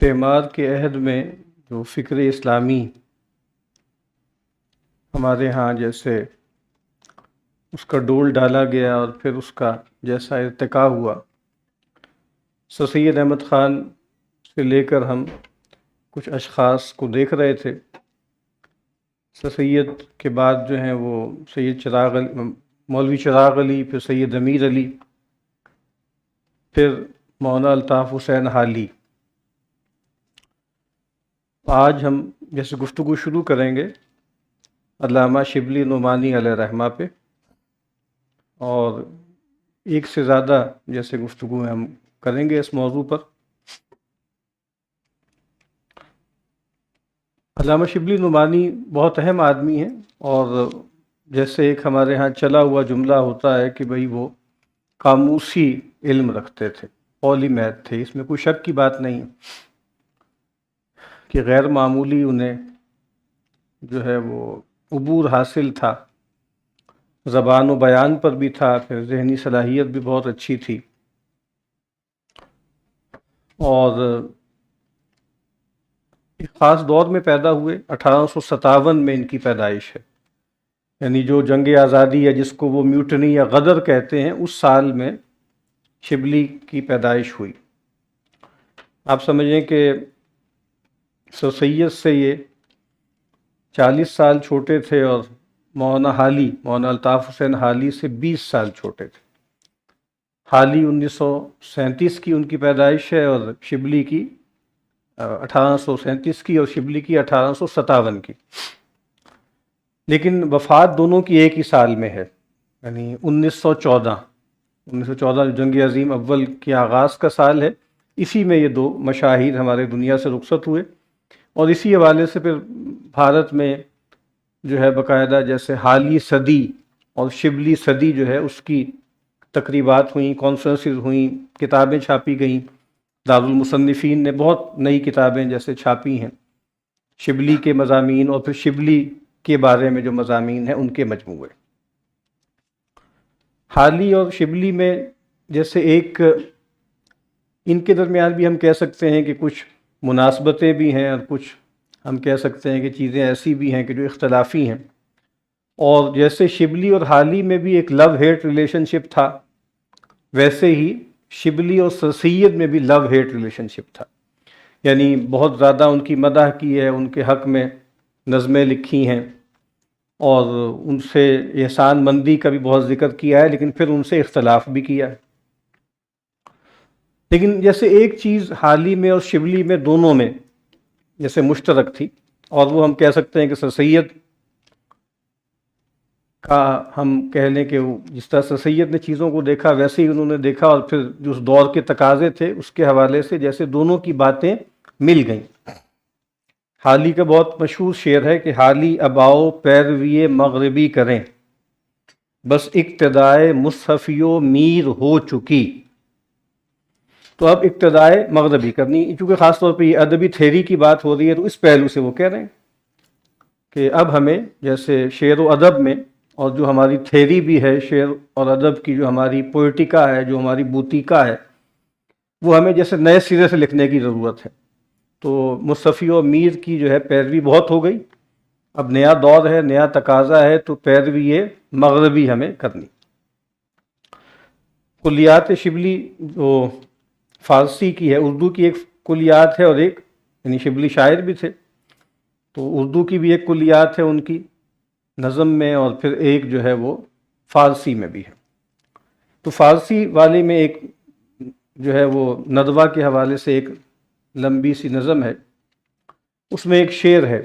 تعمار کے عہد میں جو فکر اسلامی ہمارے ہاں جیسے اس کا ڈول ڈالا گیا اور پھر اس کا جیسا ارتقا ہوا، سر سید احمد خان سے لے کر ہم کچھ اشخاص کو دیکھ رہے تھے۔ سر سید کے بعد جو ہیں وہ سید چراغ علی، مولوی چراغ علی، پھر سید امیر علی، پھر مولانا الطاف حسین حالی۔ آج ہم جیسے گفتگو شروع کریں گے علامہ شبلی نعمانی علیہ رحمہ پہ، اور ایک سے زیادہ جیسے گفتگو ہم کریں گے اس موضوع پر۔ علامہ شبلی نعمانی بہت اہم آدمی ہیں، اور جیسے ایک ہمارے ہاں چلا ہوا جملہ ہوتا ہے کہ بھئی وہ قاموسی علم رکھتے تھے، پولی میتھ تھے، اس میں کوئی شک کی بات نہیں کہ غیر معمولی انہیں جو ہے وہ عبور حاصل تھا، زبان و بیان پر بھی تھا، پھر ذہنی صلاحیت بھی بہت اچھی تھی، اور ایک خاص دور میں پیدا ہوئے۔ 1857 میں ان کی پیدائش ہے، یعنی جو جنگ آزادی ہے جس کو وہ میوٹنی یا غدر کہتے ہیں، اس سال میں شبلی کی پیدائش ہوئی۔ آپ سمجھیں کہ سر سید سے یہ 40 سال چھوٹے تھے، اور مولانا حالی، مولانا الطاف حسین حالی سے 20 سال چھوٹے تھے۔ حالی 1937 کی ان کی پیدائش ہے، اور شبلی کی 1837 کی، اور شبلی کی 1857 کی، لیکن وفات دونوں کی ایک ہی سال میں ہے، یعنی 1914 جنگ عظیم اول کے آغاز کا سال ہے۔ اسی میں یہ دو مشاہیر ہمارے دنیا سے رخصت ہوئے، اور اسی حوالے سے پھر بھارت میں جو ہے باقاعدہ جیسے حالی صدی اور شبلی صدی جو ہے اس کی تقریبات ہوئیں، کانفرنسز ہوئیں، کتابیں چھاپی گئیں۔ دارالمصنفین نے بہت نئی کتابیں جیسے چھاپی ہیں شبلی کے مضامین، اور پھر شبلی کے بارے میں جو مضامین ہیں ان کے مجموعے۔ حالی اور شبلی میں جیسے ایک ان کے درمیان بھی ہم کہہ سکتے ہیں کہ کچھ مناسبتیں بھی ہیں، اور کچھ ہم کہہ سکتے ہیں کہ چیزیں ایسی بھی ہیں کہ جو اختلافی ہیں، اور جیسے شبلی اور حالی میں بھی ایک لو ہیٹ ریلیشن شپ تھا، ویسے ہی شبلی اور سر سید میں بھی لو ہیٹ ریلیشن شپ تھا، یعنی بہت زیادہ ان کی مدح کی ہے، ان کے حق میں نظمیں لکھی ہیں، اور ان سے احسان مندی کا بھی بہت ذکر کیا ہے، لیکن پھر ان سے اختلاف بھی کیا ہے۔ لیکن جیسے ایک چیز حالی میں اور شبلی میں دونوں میں جیسے مشترک تھی، اور وہ ہم کہہ سکتے ہیں کہ سر سید کا ہم کہہ لیں کہ جس طرح سر سید نے چیزوں کو دیکھا ویسے ہی انہوں نے دیکھا، اور پھر جو اس دور کے تقاضے تھے اس کے حوالے سے جیسے دونوں کی باتیں مل گئیں۔ حالی کا بہت مشہور شعر ہے کہ حالی اب آؤ پیروی مغربی کریں، بس اقتدائے مصحفیو میر ہو چکی۔ تو اب اقتدائے مغربی کرنی، چونکہ خاص طور پہ یہ ادبی تھیری کی بات ہو رہی ہے، تو اس پہلو سے وہ کہہ رہے ہیں کہ اب ہمیں جیسے شعر و ادب میں، اور جو ہماری تھیری بھی ہے شعر اور ادب کی، جو ہماری پوئٹیکا ہے، جو ہماری بوتیکا ہے، وہ ہمیں جیسے نئے سرے سے لکھنے کی ضرورت ہے۔ تو مصطفی و میر کی جو ہے پیروی بہت ہو گئی، اب نیا دور ہے، نیا تقاضا ہے، تو پیروی مغربی ہمیں کرنی۔ کلیات شبلی جو فارسی کی ہے، اردو کی ایک کلیات ہے، اور ایک یعنی شبلی شاعر بھی تھے، تو اردو کی بھی ایک کلیات ہے ان کی نظم میں، اور پھر ایک جو ہے وہ فارسی میں بھی ہے۔ تو فارسی والی میں ایک جو ہے وہ ندوہ کے حوالے سے ایک لمبی سی نظم ہے، اس میں ایک شعر ہے،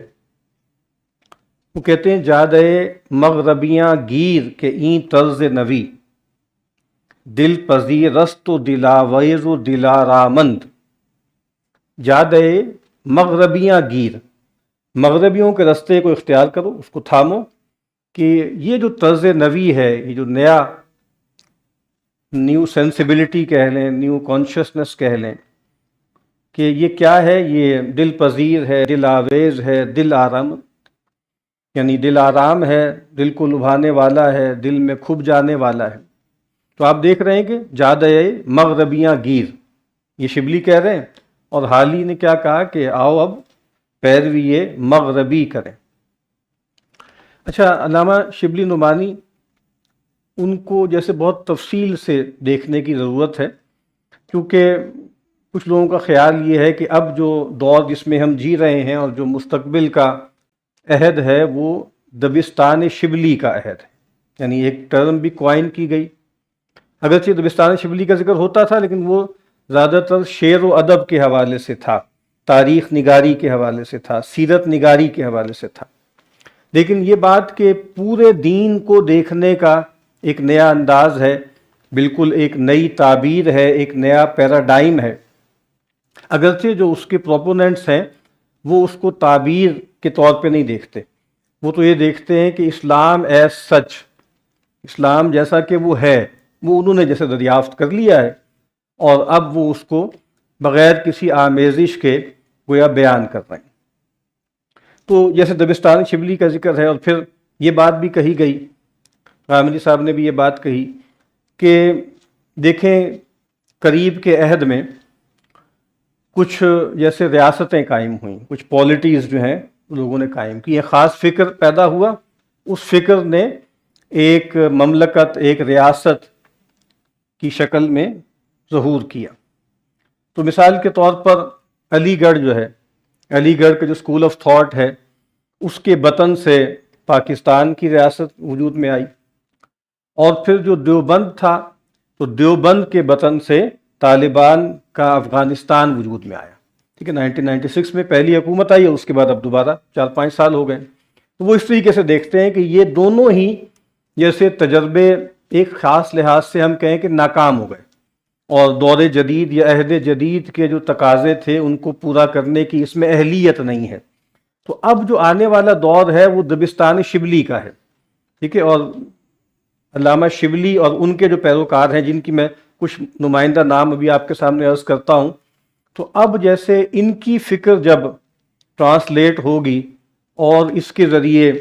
وہ کہتے ہیں جادے مغربیاں گیر کے این طرز نوی، دل پذیر است و دلاویز و دلارامند۔ جادے مغربیاں گیر، مغربیوں کے رستے کو اختیار کرو، اس کو تھامو، کہ یہ جو طرز نوی ہے، یہ جو نیا نیو سینسیبلٹی کہہ لیں، نیو کانشسنس کہہ لیں، کہ یہ کیا ہے، یہ دل پذیر ہے، دل آویز ہے، دل آرام، یعنی دل آرام ہے، دل کو لبھانے والا ہے، دل میں کھپ جانے والا ہے۔ تو آپ دیکھ رہے ہیں کہ جادے مغربیاں گیر، یہ شبلی کہہ رہے ہیں، اور حالی نے کیا کہا کہ آؤ اب پیروی مغربی کریں۔ اچھا، علامہ شبلی نعمانی، ان کو جیسے بہت تفصیل سے دیکھنے کی ضرورت ہے، کیونکہ کچھ لوگوں کا خیال یہ ہے کہ اب جو دور جس میں ہم جی رہے ہیں اور جو مستقبل کا عہد ہے وہ دبستان شبلی کا عہد ہے، یعنی ایک ٹرم بھی کوائن کی گئی۔ اگرچہ دبستان شبلی کا ذکر ہوتا تھا لیکن وہ زیادہ تر شعر و ادب کے حوالے سے تھا، تاریخ نگاری کے حوالے سے تھا، سیرت نگاری کے حوالے سے تھا۔ لیکن یہ بات کہ پورے دین کو دیکھنے کا ایک نیا انداز ہے، بالکل ایک نئی تعبیر ہے، ایک نیا پیراڈائم ہے، اگرچہ جو اس کے پروپوننٹس ہیں وہ اس کو تعبیر کے طور پہ نہیں دیکھتے، وہ تو یہ دیکھتے ہیں کہ اسلام ایز سچ، اسلام جیسا کہ وہ ہے، وہ انہوں نے جیسے دریافت کر لیا ہے اور اب وہ اس کو بغیر کسی آمیزش کے گویا بیان کر رہے ہیں۔ تو جیسے دبستان شبلی کا ذکر ہے، اور پھر یہ بات بھی کہی گئی، غامدی صاحب نے بھی یہ بات کہی کہ دیکھیں قریب کے عہد میں کچھ جیسے ریاستیں قائم ہوئیں، کچھ پالیٹیز جو ہیں لوگوں نے قائم کی، ایک خاص فکر پیدا ہوا، اس فکر نے ایک مملکت، ایک ریاست کی شکل میں ظہور کیا۔ تو مثال کے طور پر علی گڑھ جو ہے، علی گڑھ کا جو اسکول آف تھاٹ ہے، اس کے بطن سے پاکستان کی ریاست وجود میں آئی، اور پھر جو دیوبند تھا تو دیوبند کے بطن سے طالبان کا افغانستان وجود میں آیا، ٹھیک ہے، 1996 میں پہلی حکومت آئی اور اس کے بعد اب دوبارہ 4-5 سال ہو گئے۔ تو وہ اس طریقے سے دیکھتے ہیں کہ یہ دونوں ہی جیسے تجربے ایک خاص لحاظ سے ہم کہیں کہ ناکام ہو گئے، اور دور جدید یا عہد جدید کے جو تقاضے تھے ان کو پورا کرنے کی اس میں اہلیت نہیں ہے۔ تو اب جو آنے والا دور ہے وہ دبستان شبلی کا ہے، ٹھیک ہے، اور علامہ شبلی اور ان کے جو پیروکار ہیں جن کی میں کچھ نمائندہ نام ابھی آپ کے سامنے عرض کرتا ہوں، تو اب جیسے ان کی فکر جب ٹرانسلیٹ ہوگی اور اس کے ذریعے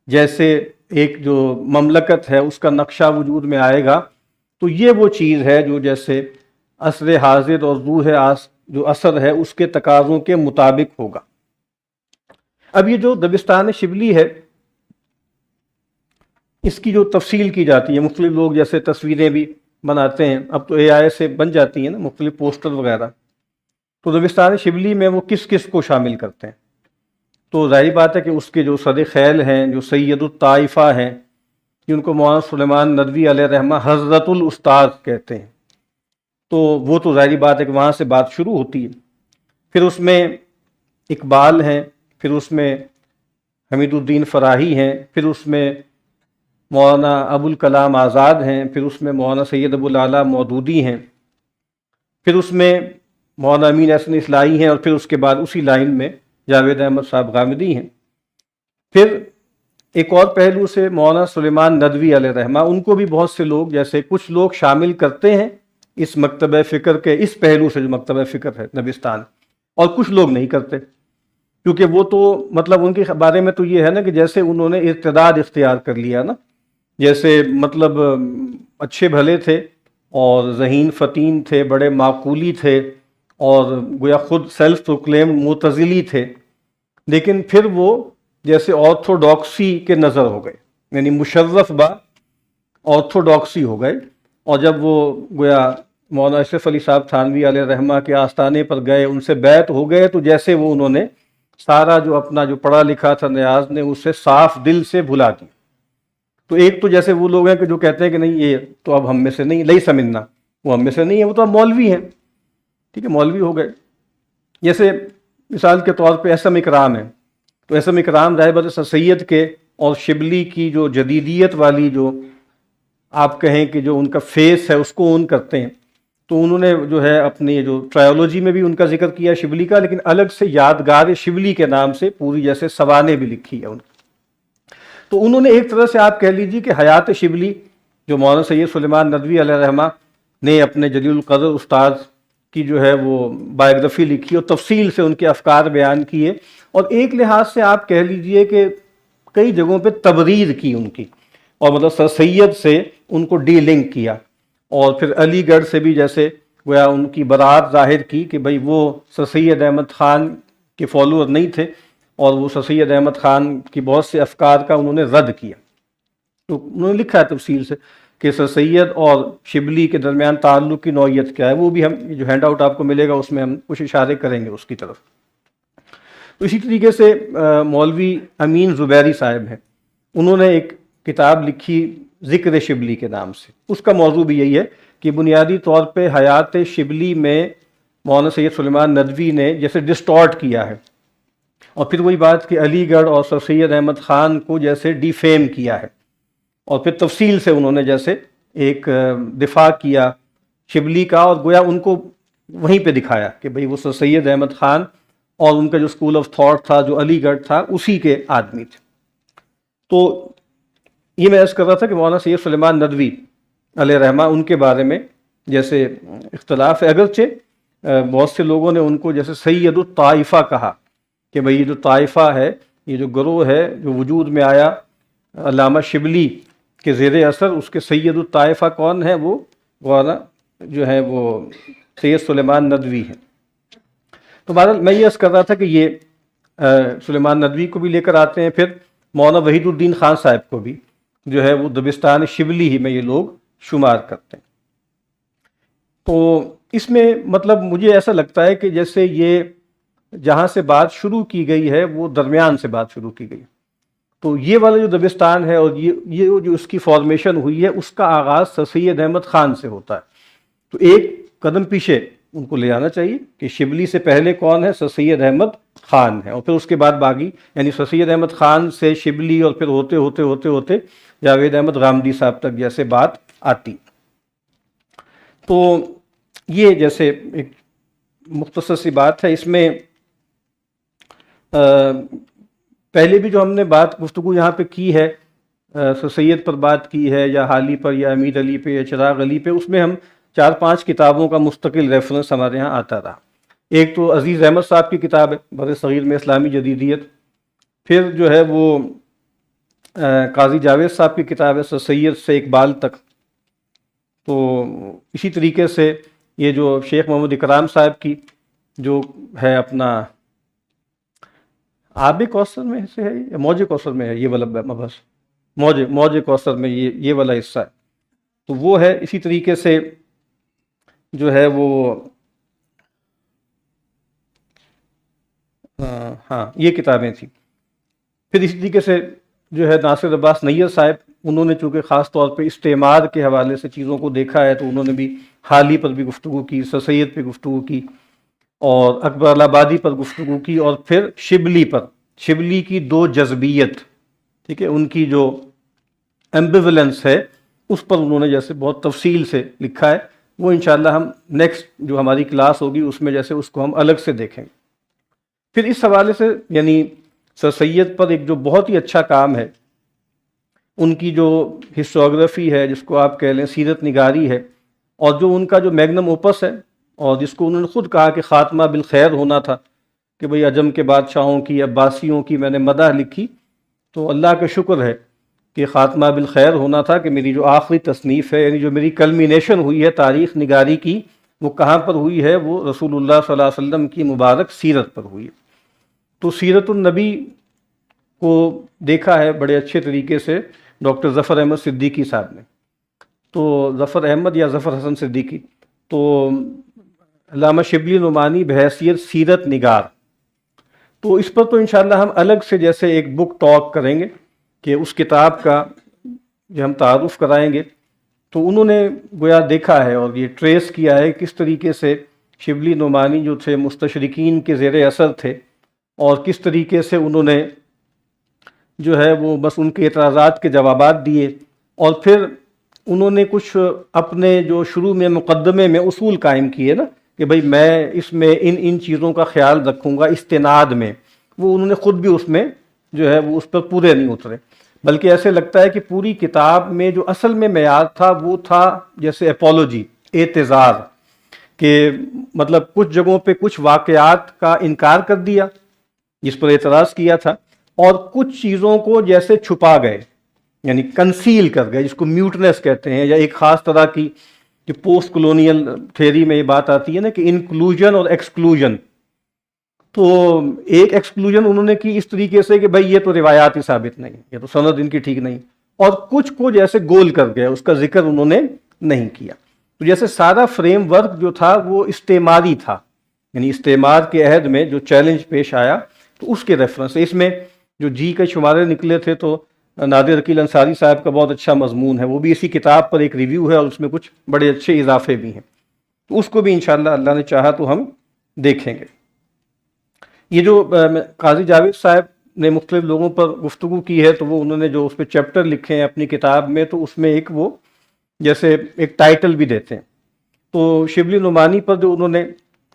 جیسے ایک جو مملکت ہے اس کا نقشہ وجود میں آئے گا، تو یہ وہ چیز ہے جو جیسے عصر حاضر اور روح جو اثر ہے اس کے تقاضوں کے مطابق ہوگا۔ اب یہ جو دبستان شبلی ہے اس کی جو تفصیل کی جاتی ہے، مختلف لوگ جیسے تصویریں بھی بناتے ہیں، اب تو اے آئی سے بن جاتی ہیں نا مختلف پوسٹر وغیرہ، تو دبستان شبلی میں وہ کس کس کو شامل کرتے ہیں؟ تو ظاہری بات ہے کہ اس کے جو صدر خیل ہیں، جو سید الطائفہ ہیں، جن کو مولانا سلیمان ندوی علیہ رحمہ حضرت الاستاذ کہتے ہیں، تو وہ تو ظاہری بات ہے کہ وہاں سے بات شروع ہوتی ہے۔ پھر اس میں اقبال ہیں، پھر اس میں حمید الدین فراہی ہیں، پھر اس میں مولانا ابو الکلام آزاد ہیں، پھر اس میں مولانا سید ابو الاعلیٰ مودودی ہیں، پھر اس میں مولانا امین احسن اصلاحی ہیں، اور پھر اس کے بعد اسی لائن میں جاوید احمد صاحب غامدی ہیں۔ پھر ایک اور پہلو سے مولانا سلیمان ندوی علیہ رحمہ، ان کو بھی بہت سے لوگ جیسے کچھ لوگ شامل کرتے ہیں اس مکتبہ فکر کے اس پہلو سے جو مکتبہ فکر ہے دبستان، اور کچھ لوگ نہیں کرتے، کیونکہ وہ تو مطلب ان کے بارے میں تو یہ ہے نا کہ جیسے انہوں نے ارتداد اختیار کر لیا نا، جیسے مطلب اچھے بھلے تھے اور ذہین فتین تھے، بڑے معقولی تھے، اور گویا خود سیلف پروکلیم معتزلی تھے، لیکن پھر وہ جیسے آرتھوڈاکسی کے نظر ہو گئے، یعنی مشرف با آرتھوڈاکسی ہو گئے، اور جب وہ گویا مولانا اشرف علی صاحب تھانوی علیہ رحمہ کے آستانے پر گئے، ان سے بیعت ہو گئے، تو جیسے وہ انہوں نے سارا جو اپنا جو پڑھا لکھا تھا نیاز نے اسے صاف دل سے بھلا دیا۔ تو ایک تو جیسے وہ لوگ ہیں کہ جو کہتے ہیں کہ نہیں یہ تو اب ہم میں سے نہیں، لئی سمنا، وہ ہم میں سے نہیں ہے، وہ تو اب مولوی ہیں، ٹھیک ہے، مولوی ہو گئے۔ جیسے مثال کے طور پہ احسم اکرام ہے، تو احسم اکرام ظاہر بات ہے سید کے اور شبلی کی جو جدیدیت والی جو آپ کہیں کہ جو ان کا فیس ہے اس کو اون کرتے ہیں، تو انہوں نے جو ہے اپنی جو ٹرائیولوجی میں بھی ان کا ذکر کیا شبلی کا، لیکن الگ سے یادگار شبلی کے نام سے پوری جیسے سوانح بھی لکھی ہے ان کی۔ تو انہوں نے ایک طرح سے آپ کہہ لیجیے کہ حیات شبلی جو مولانا سید سلیمان ندوی علیہ رحمہ نے اپنے جلیل القدر استاد کی جو ہے وہ بایوگرافی لکھی اور تفصیل سے ان کے افکار بیان کیے، اور ایک لحاظ سے آپ کہہ لیجئے کہ کئی جگہوں پہ تبریر کی ان کی، اور مطلب سر سید سے ان کو ڈی لنک کیا، اور پھر علی گڑھ سے بھی جیسے گویا ان کی برات ظاہر کی کہ بھئی وہ سر سید احمد خان کے فالوور نہیں تھے اور وہ سر سید احمد خان کی بہت سے افکار کا انہوں نے رد کیا. تو انہوں نے لکھا ہے تفصیل سے کہ سر سید اور شبلی کے درمیان تعلق کی نوعیت کیا ہے. وہ بھی ہم جو ہینڈ آؤٹ آپ کو ملے گا اس میں ہم کچھ اشارے کریں گے اس کی طرف. تو اسی طریقے سے مولوی امین زبیری صاحب ہیں, انہوں نے ایک کتاب لکھی ذکر شبلی کے نام سے. اس کا موضوع بھی یہی ہے کہ بنیادی طور پہ حیات شبلی میں مولانا سید سلیمان ندوی نے جیسے ڈسٹارٹ کیا ہے, اور پھر وہی بات کہ علی گڑھ اور سر سید احمد خان کو جیسے ڈیفیم کیا ہے, اور پھر تفصیل سے انہوں نے جیسے ایک دفاع کیا شبلی کا, اور گویا ان کو وہیں پہ دکھایا کہ بھئی وہ سر سید احمد خان اور ان کا جو اسکول آف تھاٹ تھا جو علی گڑھ تھا اسی کے آدمی تھے. تو یہ میں عرض کر رہا تھا کہ مولانا سید سلیمان ندوی علیہ رحمہ ان کے بارے میں جیسے اختلاف ہے, اگرچہ بہت سے لوگوں نے ان کو جیسے سید الطائفہ کہا کہ بھئی یہ جو طائفہ ہے, یہ جو گروہ ہے جو وجود میں آیا علامہ شبلی کے زیر اثر, اس کے سید الطائفہ کون ہے؟ وہ مولانا جو ہے وہ سید سلیمان ندوی ہیں. تو بہرحال میں یہ عرض کر رہا تھا کہ یہ سلیمان ندوی کو بھی لے کر آتے ہیں, پھر مولانا وحید الدین خان صاحب کو بھی جو ہے وہ دبستان شبلی ہی میں یہ لوگ شمار کرتے ہیں. تو اس میں مطلب مجھے ایسا لگتا ہے کہ جیسے یہ جہاں سے بات شروع کی گئی ہے وہ درمیان سے بات شروع کی گئی. تو یہ والا جو دبستان ہے اور یہ جو اس کی فارمیشن ہوئی ہے اس کا آغاز سر سید احمد خان سے ہوتا ہے. تو ایک قدم پیچھے ان کو لے آنا چاہیے کہ شبلی سے پہلے کون ہے؟ سر سید احمد خان ہے, اور پھر اس کے بعد باقی یعنی سر سید احمد خان سے شبلی اور پھر ہوتے ہوتے ہوتے ہوتے جاوید احمد غامدی صاحب تک جیسے بات آتی. تو یہ جیسے ایک مختصر سی بات ہے. اس میں پہلے بھی جو ہم نے بات گفتگو یہاں پہ کی ہے سر سید پر بات کی ہے یا حالی پر یا امیر علی پہ یا چراغ علی پہ, اس میں ہم 4-5 کتابوں کا مستقل ریفرنس ہمارے ہاں آتا رہا. ایک تو عزیز احمد صاحب کی کتاب ہے بر صغیر میں اسلامی جدیدیت, پھر جو ہے وہ قاضی جاوید صاحب کی کتاب ہے سر سید سے اقبال تک. تو اسی طریقے سے یہ جو شیخ محمد اکرام صاحب کی جو ہے اپنا آب کوثر میں سے ہے یا موج کوثر میں ہے, یہ والا مبحث موج کوثر میں یہ والا حصہ ہے, تو وہ ہے. اسی طریقے سے جو ہے وہ ہاں یہ کتابیں تھیں. پھر اسی طریقے سے جو ہے ناصر عباس نیّر صاحب, انہوں نے چونکہ خاص طور پہ استعمار کے حوالے سے چیزوں کو دیکھا ہے تو انہوں نے بھی حالی پر بھی گفتگو کی, سر سید پہ گفتگو کی, اور اکبر آبادی پر گفتگو کی, اور پھر شبلی پر, شبلی کی دو جذبیت, ٹھیک ہے, ان کی جو ایمبیولنس ہے اس پر انہوں نے جیسے بہت تفصیل سے لکھا ہے. وہ انشاءاللہ ہم نیکسٹ جو ہماری کلاس ہوگی اس میں جیسے اس کو ہم الگ سے دیکھیں گے. پھر اس حوالے سے یعنی سر سید پر ایک جو بہت ہی اچھا کام ہے, ان کی جو ہسٹوگرافی ہے جس کو آپ کہہ لیں سیرت نگاری ہے, اور جو ان کا جو میگنم اوپس ہے اور جس کو انہوں نے خود کہا کہ خاتمہ بالخیر ہونا تھا کہ بھئی عجم کے بادشاہوں کی عباسیوں کی میں نے مدح لکھی, تو اللہ کا شکر ہے کہ خاتمہ بالخیر ہونا تھا کہ میری جو آخری تصنیف ہے یعنی جو میری کلمینیشن ہوئی ہے تاریخ نگاری کی, وہ کہاں پر ہوئی ہے؟ وہ رسول اللہ صلی اللہ علیہ وسلم کی مبارک سیرت پر ہوئی ہے. تو سیرت النبی کو دیکھا ہے بڑے اچھے طریقے سے ڈاکٹر ظفر احمد صدیقی صاحب نے. تو ظفر احمد یا ظفر حسن صدیقی, تو علامہ شبلی نعمانی بحیثیت سیرت نگار. تو اس پر تو انشاءاللہ ہم الگ سے جیسے ایک بک ٹاک کریں گے کہ اس کتاب کا جو ہم تعارف کرائیں گے. تو انہوں نے گویا دیکھا ہے اور یہ ٹریس کیا ہے کس طریقے سے شبلی نعمانی جو تھے مستشرقین کے زیر اثر تھے, اور کس طریقے سے انہوں نے جو ہے وہ بس ان کے اعتراضات کے جوابات دیے, اور پھر انہوں نے کچھ اپنے جو شروع میں مقدمے میں اصول قائم کیے نا کہ بھئی میں اس میں ان چیزوں کا خیال رکھوں گا استناد میں, وہ انہوں نے خود بھی اس میں جو ہے وہ اس پر پورے نہیں اترے, بلکہ ایسے لگتا ہے کہ پوری کتاب میں جو اصل میں معیار تھا وہ تھا جیسے اپولوجی, اعتذار, کہ مطلب کچھ جگہوں پہ کچھ واقعات کا انکار کر دیا جس پر اعتراض کیا تھا, اور کچھ چیزوں کو جیسے چھپا گئے یعنی کنسیل کر گئے, جس کو میوٹنس کہتے ہیں, یا ایک خاص طرح کی کہ پوسٹ کلونیل تھیوری میں یہ بات آتی ہے نا کہ انکلوژن اور ایکسکلوژن. تو ایک ایکسکلوژن انہوں نے کی اس طریقے سے کہ بھائی یہ تو روایات ہی ثابت نہیں, یہ تو سند ان کی ٹھیک نہیں, اور کچھ کو جیسے گول کر گیا, اس کا ذکر انہوں نے نہیں کیا. تو جیسے سارا فریم ورک جو تھا وہ استعماری تھا, یعنی استعمار کے عہد میں جو چیلنج پیش آیا تو اس کے ریفرنس سے اس میں جو جی کے شمارے نکلے تھے تو نادر عقیل انصاری صاحب کا بہت اچھا مضمون ہے, وہ بھی اسی کتاب پر ایک ریویو ہے اور اس میں کچھ بڑے اچھے اضافے بھی ہیں, تو اس کو بھی انشاءاللہ اللہ نے چاہا تو ہم دیکھیں گے. یہ جو قاضی جاوید صاحب نے مختلف لوگوں پر گفتگو کی ہے تو وہ انہوں نے جو اس پہ چیپٹر لکھے ہیں اپنی کتاب میں, تو اس میں ایک وہ جیسے ایک ٹائٹل بھی دیتے ہیں. تو شبلی نعمانی پر جو انہوں نے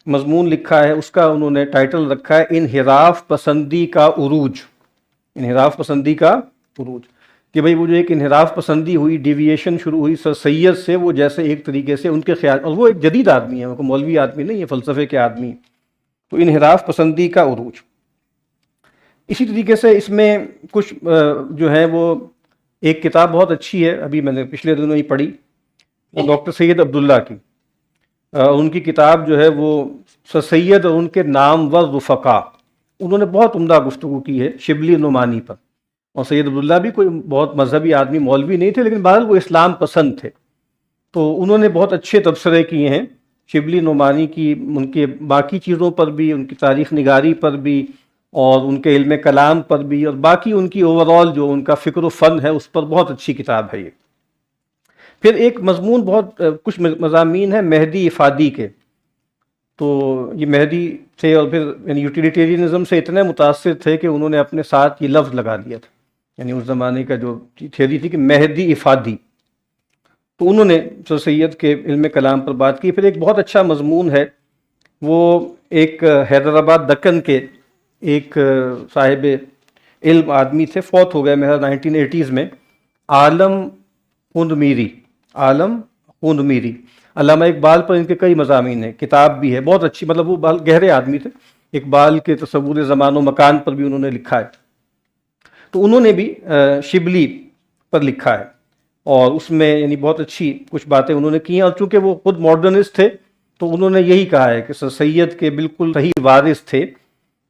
مضمون لکھا ہے اس کا انہوں نے ٹائٹل رکھا ہے انحراف پسندی کا عروج. انحراف پسندی کا عروج, کہ بھئی وہ جو ایک انحراف پسندی ہوئی, ڈیویشن شروع ہوئی سر سید سے, وہ جیسے ایک طریقے سے ان کے خیال, اور وہ ایک جدید آدمی ہے, وہ مولوی آدمی نہیں ہے, فلسفے کے آدمی ہیں. تو انحراف پسندی کا عروج. اسی طریقے سے اس میں کچھ جو ہے وہ ایک کتاب بہت اچھی ہے, ابھی میں نے پچھلے دنوں ہی پڑھی, ڈاکٹر سید عبداللہ کی. ان کی کتاب جو ہے وہ سر سید اور ان کے نامور رفقا, انہوں نے بہت عمدہ گفتگو کی ہے شبلی نعمانی پر. اور سید عبداللہ بھی کوئی بہت مذہبی آدمی, مولوی نہیں تھے, لیکن بہرحال وہ اسلام پسند تھے. تو انہوں نے بہت اچھے تبصرے کیے ہیں شبلی نعمانی کی, ان کے باقی چیزوں پر بھی, ان کی تاریخ نگاری پر بھی, اور ان کے علم کلام پر بھی, اور باقی ان کی اوورال جو ان کا فکر و فن ہے اس پر بہت اچھی کتاب ہے یہ. پھر ایک مضمون بہت کچھ مضامین ہیں مہدی افادی کے. تو یہ مہدی تھے اور پھر یعنی یوٹیلیٹیرینزم سے اتنے متاثر تھے کہ انہوں نے اپنے ساتھ یہ لفظ لگا دیا تھا, یعنی اس زمانے کا جو تھیوری تھی کہ مہدی افادی. تو انہوں نے سر سید کے علم کلام پر بات کی. پھر ایک بہت اچھا مضمون ہے, وہ ایک حیدرآباد دکن کے ایک صاحب علم آدمی تھے, فوت ہو گئے میرا 1980s میں, عالم خوند میری. عالم خوند میری, علامہ اقبال پر ان کے کئی مضامین ہیں, کتاب بھی ہے بہت اچھی, مطلب وہ گہرے آدمی تھے. اقبال کے تصور زمان و مکان پر بھی انہوں نے لکھا ہے. تو انہوں نے بھی شبلی پر لکھا ہے, اور اس میں یعنی بہت اچھی کچھ باتیں انہوں نے کی ہیں. اور چونکہ وہ خود ماڈرنسٹ تھے تو انہوں نے یہی کہا ہے کہ سر سید کے بالکل صحیح وارث تھے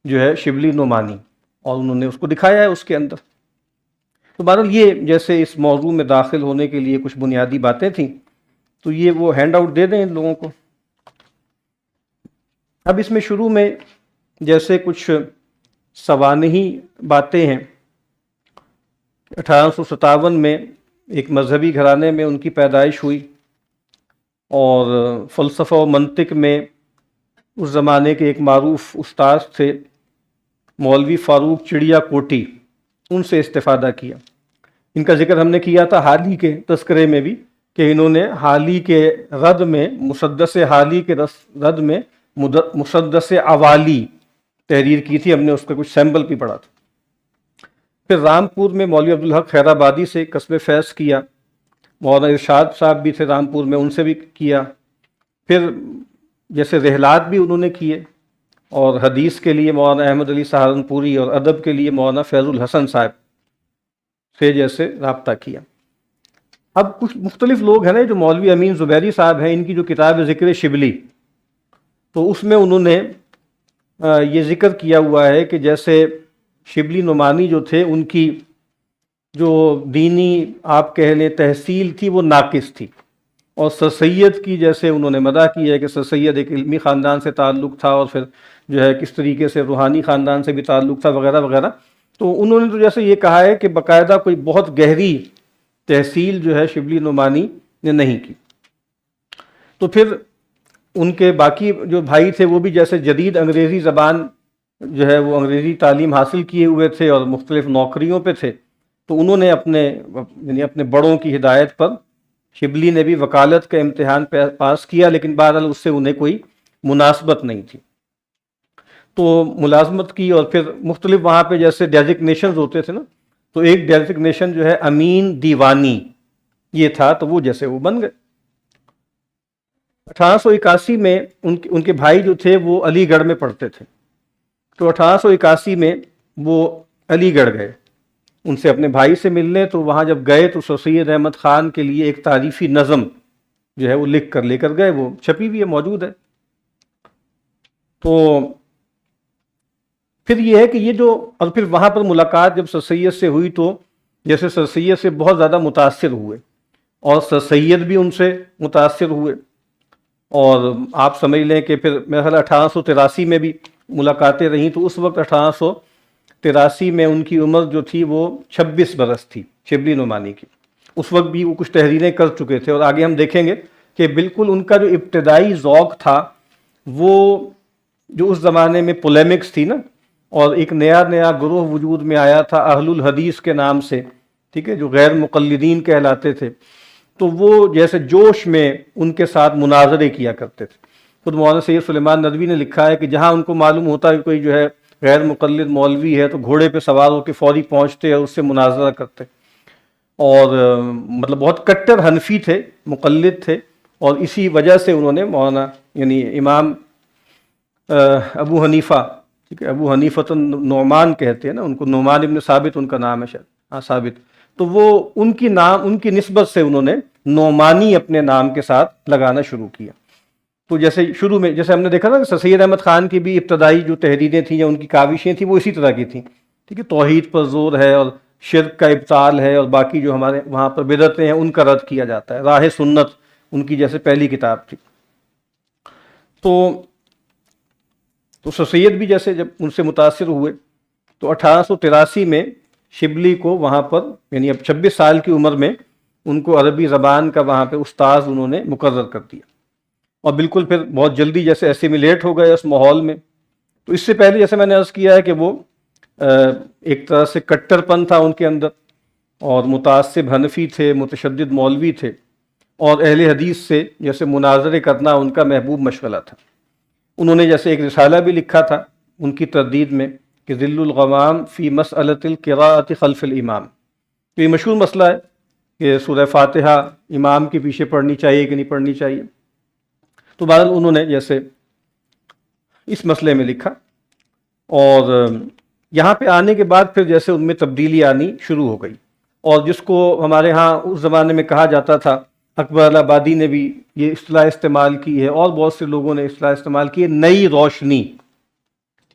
جو ہے شبلی نعمانی, اور انہوں نے اس کو دکھایا ہے اس کے اندر. تو بہرحال یہ جیسے اس موضوع میں داخل ہونے کے لیے کچھ بنیادی باتیں تھیں, تو یہ وہ ہینڈ آؤٹ دے دیں ان لوگوں کو. اب اس میں شروع میں جیسے کچھ سوانحی باتیں ہیں. 1857 میں ایک مذہبی گھرانے میں ان کی پیدائش ہوئی, اور فلسفہ و منطق میں اس زمانے کے ایک معروف استاد تھے مولوی فاروق چڑیا کوٹی, ان سے استفادہ کیا. ان کا ذکر ہم نے کیا تھا حالی کے تذکرے میں بھی کہ انہوں نے حالی کے رد میں, مسدس حالی کے رد میں مسدس عوالی تحریر کی تھی, ہم نے اس کا کچھ سیمبل بھی پڑھا تھا. پھر رامپور میں مولوی عبدالحق خیرآبادی سے کسب فیض کیا, مولانا ارشاد صاحب بھی تھے رامپور میں, ان سے بھی کیا. پھر جیسے رحلات بھی انہوں نے کیے, اور حدیث کے لیے مولانا احمد علی سہارنپوری, اور ادب کے لیے مولانا فیض الحسن صاحب سے جیسے رابطہ کیا. اب کچھ مختلف لوگ ہیں نا, جو مولوی امین زبیری صاحب ہیں, ان کی جو کتاب ہے ذکر شبلی, تو اس میں انہوں نے یہ ذکر کیا ہوا ہے کہ جیسے شبلی نعمانی جو تھے ان کی جو دینی آپ کہہ لیں تحصیل تھی وہ ناقص تھی, اور سر سید کی جیسے انہوں نے مدح کی ہے کہ سر سید ایک علمی خاندان سے تعلق تھا, اور پھر جو ہے کس طریقے سے روحانی خاندان سے بھی تعلق تھا وغیرہ وغیرہ. تو انہوں نے تو جیسے یہ کہا ہے کہ باقاعدہ کوئی بہت گہری تحصیل جو ہے شبلی نعمانی نے نہیں کی. تو پھر ان کے باقی جو بھائی تھے وہ بھی جیسے جدید انگریزی زبان جو ہے وہ انگریزی تعلیم حاصل کیے ہوئے تھے اور مختلف نوکریوں پہ تھے, تو انہوں نے اپنے بڑوں کی ہدایت پر شبلی نے بھی وکالت کا امتحان پاس کیا, لیکن بہرحال اس سے انہیں کوئی مناسبت نہیں تھی. تو ملازمت کی, اور پھر مختلف وہاں پہ جیسے ڈیزگنیشنز ہوتے تھے نا, تو ایک ڈیزگنیشن جو ہے امین دیوانی یہ تھا, تو وہ جیسے وہ بن گئے. 1881 میں ان کے بھائی جو تھے وہ علی گڑھ میں پڑھتے تھے, تو 1881 میں وہ علی گڑھ گئے ان سے اپنے بھائی سے ملنے. تو وہاں جب گئے تو سر سید احمد خان کے لیے ایک تعریفی نظم جو ہے وہ لکھ کر لے کر گئے، وہ چھپی ہوئی ہے، موجود ہے۔ تو پھر یہ ہے کہ یہ جو، اور پھر وہاں پر ملاقات جب سر سید سے ہوئی تو جیسے سر سید سے بہت زیادہ متاثر ہوئے، اور سر سید بھی ان سے متاثر ہوئے، اور آپ سمجھ لیں کہ پھر میرا خیال 1883 میں بھی ملاقاتیں رہیں، تو اس وقت 1883 میں ان کی عمر جو تھی وہ 26 برس تھی، شبلی نعمانی کی۔ اس وقت بھی وہ کچھ تحریریں کر چکے تھے، اور آگے ہم دیکھیں گے کہ بالکل ان کا جو ابتدائی ذوق تھا وہ جو اس زمانے میں پولیمکس تھی نا، اور ایک نیا گروہ وجود میں آیا تھا اہل الحدیث کے نام سے، ٹھیک ہے، جو غیر مقلدین کہلاتے تھے، تو وہ جیسے جوش میں ان کے ساتھ مناظرے کیا کرتے تھے۔ خود مولانا سید سلیمان ندوی نے لکھا ہے کہ جہاں ان کو معلوم ہوتا ہے کہ کوئی جو ہے غیر مقلد مولوی ہے تو گھوڑے پہ سوار ہو کے فوری پہنچتے اور اس سے مناظرہ کرتے، اور مطلب بہت کٹر حنفی تھے، مقلد تھے، اور اسی وجہ سے انہوں نے مولانا یعنی امام ابو حنیفہ، ٹھیک ہے، ابو حنیفۃ النعمان کہتے ہیں نا ان کو، نعمان ابن ثابت ان کا نام ہے شاید، ہاں ثابت، تو وہ ان کی نسبت سے انہوں نے نعمانی اپنے نام کے ساتھ لگانا شروع کیا۔ تو جیسے شروع میں جیسے ہم نے دیکھا نا کہ سید احمد خان کی بھی ابتدائی جو تحریریں تھیں یا ان کی کاوشیں تھیں وہ اسی طرح کی تھیں، ٹھیک ہے، توحید پر زور ہے اور شرک کا ابطال ہے، اور باقی جو ہمارے وہاں پر بدعتیں ہیں ان کا رد کیا جاتا ہے، راہ سنت ان کی جیسے پہلی کتاب تھی۔ تو سر سید بھی جیسے جب ان سے متاثر ہوئے تو 1883 میں شبلی کو وہاں پر یعنی اب 26 سال کی عمر میں ان کو عربی زبان کا وہاں پہ استاذ انہوں نے مقرر کر دیا، اور بالکل پھر بہت جلدی جیسے ایسیمیلیٹ ہو گئے اس ماحول میں۔ تو اس سے پہلے جیسے میں نے عرض کیا ہے کہ وہ ایک طرح سے کٹر پن تھا ان کے اندر، اور متعصب حنفی تھے، متشدد مولوی تھے، اور اہل حدیث سے جیسے مناظرے کرنا ان کا محبوب مشغلہ تھا۔ انہوں نے جیسے ایک رسالہ بھی لکھا تھا ان کی تردید میں کہ ذل الغمام فی مسألۃ القراءۃ خلف الامام، تو یہ مشہور مسئلہ ہے کہ سورہ فاتحہ امام کے پیچھے پڑھنی چاہیے کہ نہیں پڑھنی چاہیے۔ تو بہرحال انہوں نے جیسے اس مسئلے میں لکھا، اور یہاں پہ آنے کے بعد پھر جیسے ان میں تبدیلی آنی شروع ہو گئی، اور جس کو ہمارے ہاں اس زمانے میں کہا جاتا تھا، اکبر الہ آبادی نے بھی یہ اصطلاح استعمال کی ہے اور بہت سے لوگوں نے اصطلاح استعمال کی ہے، نئی روشنی،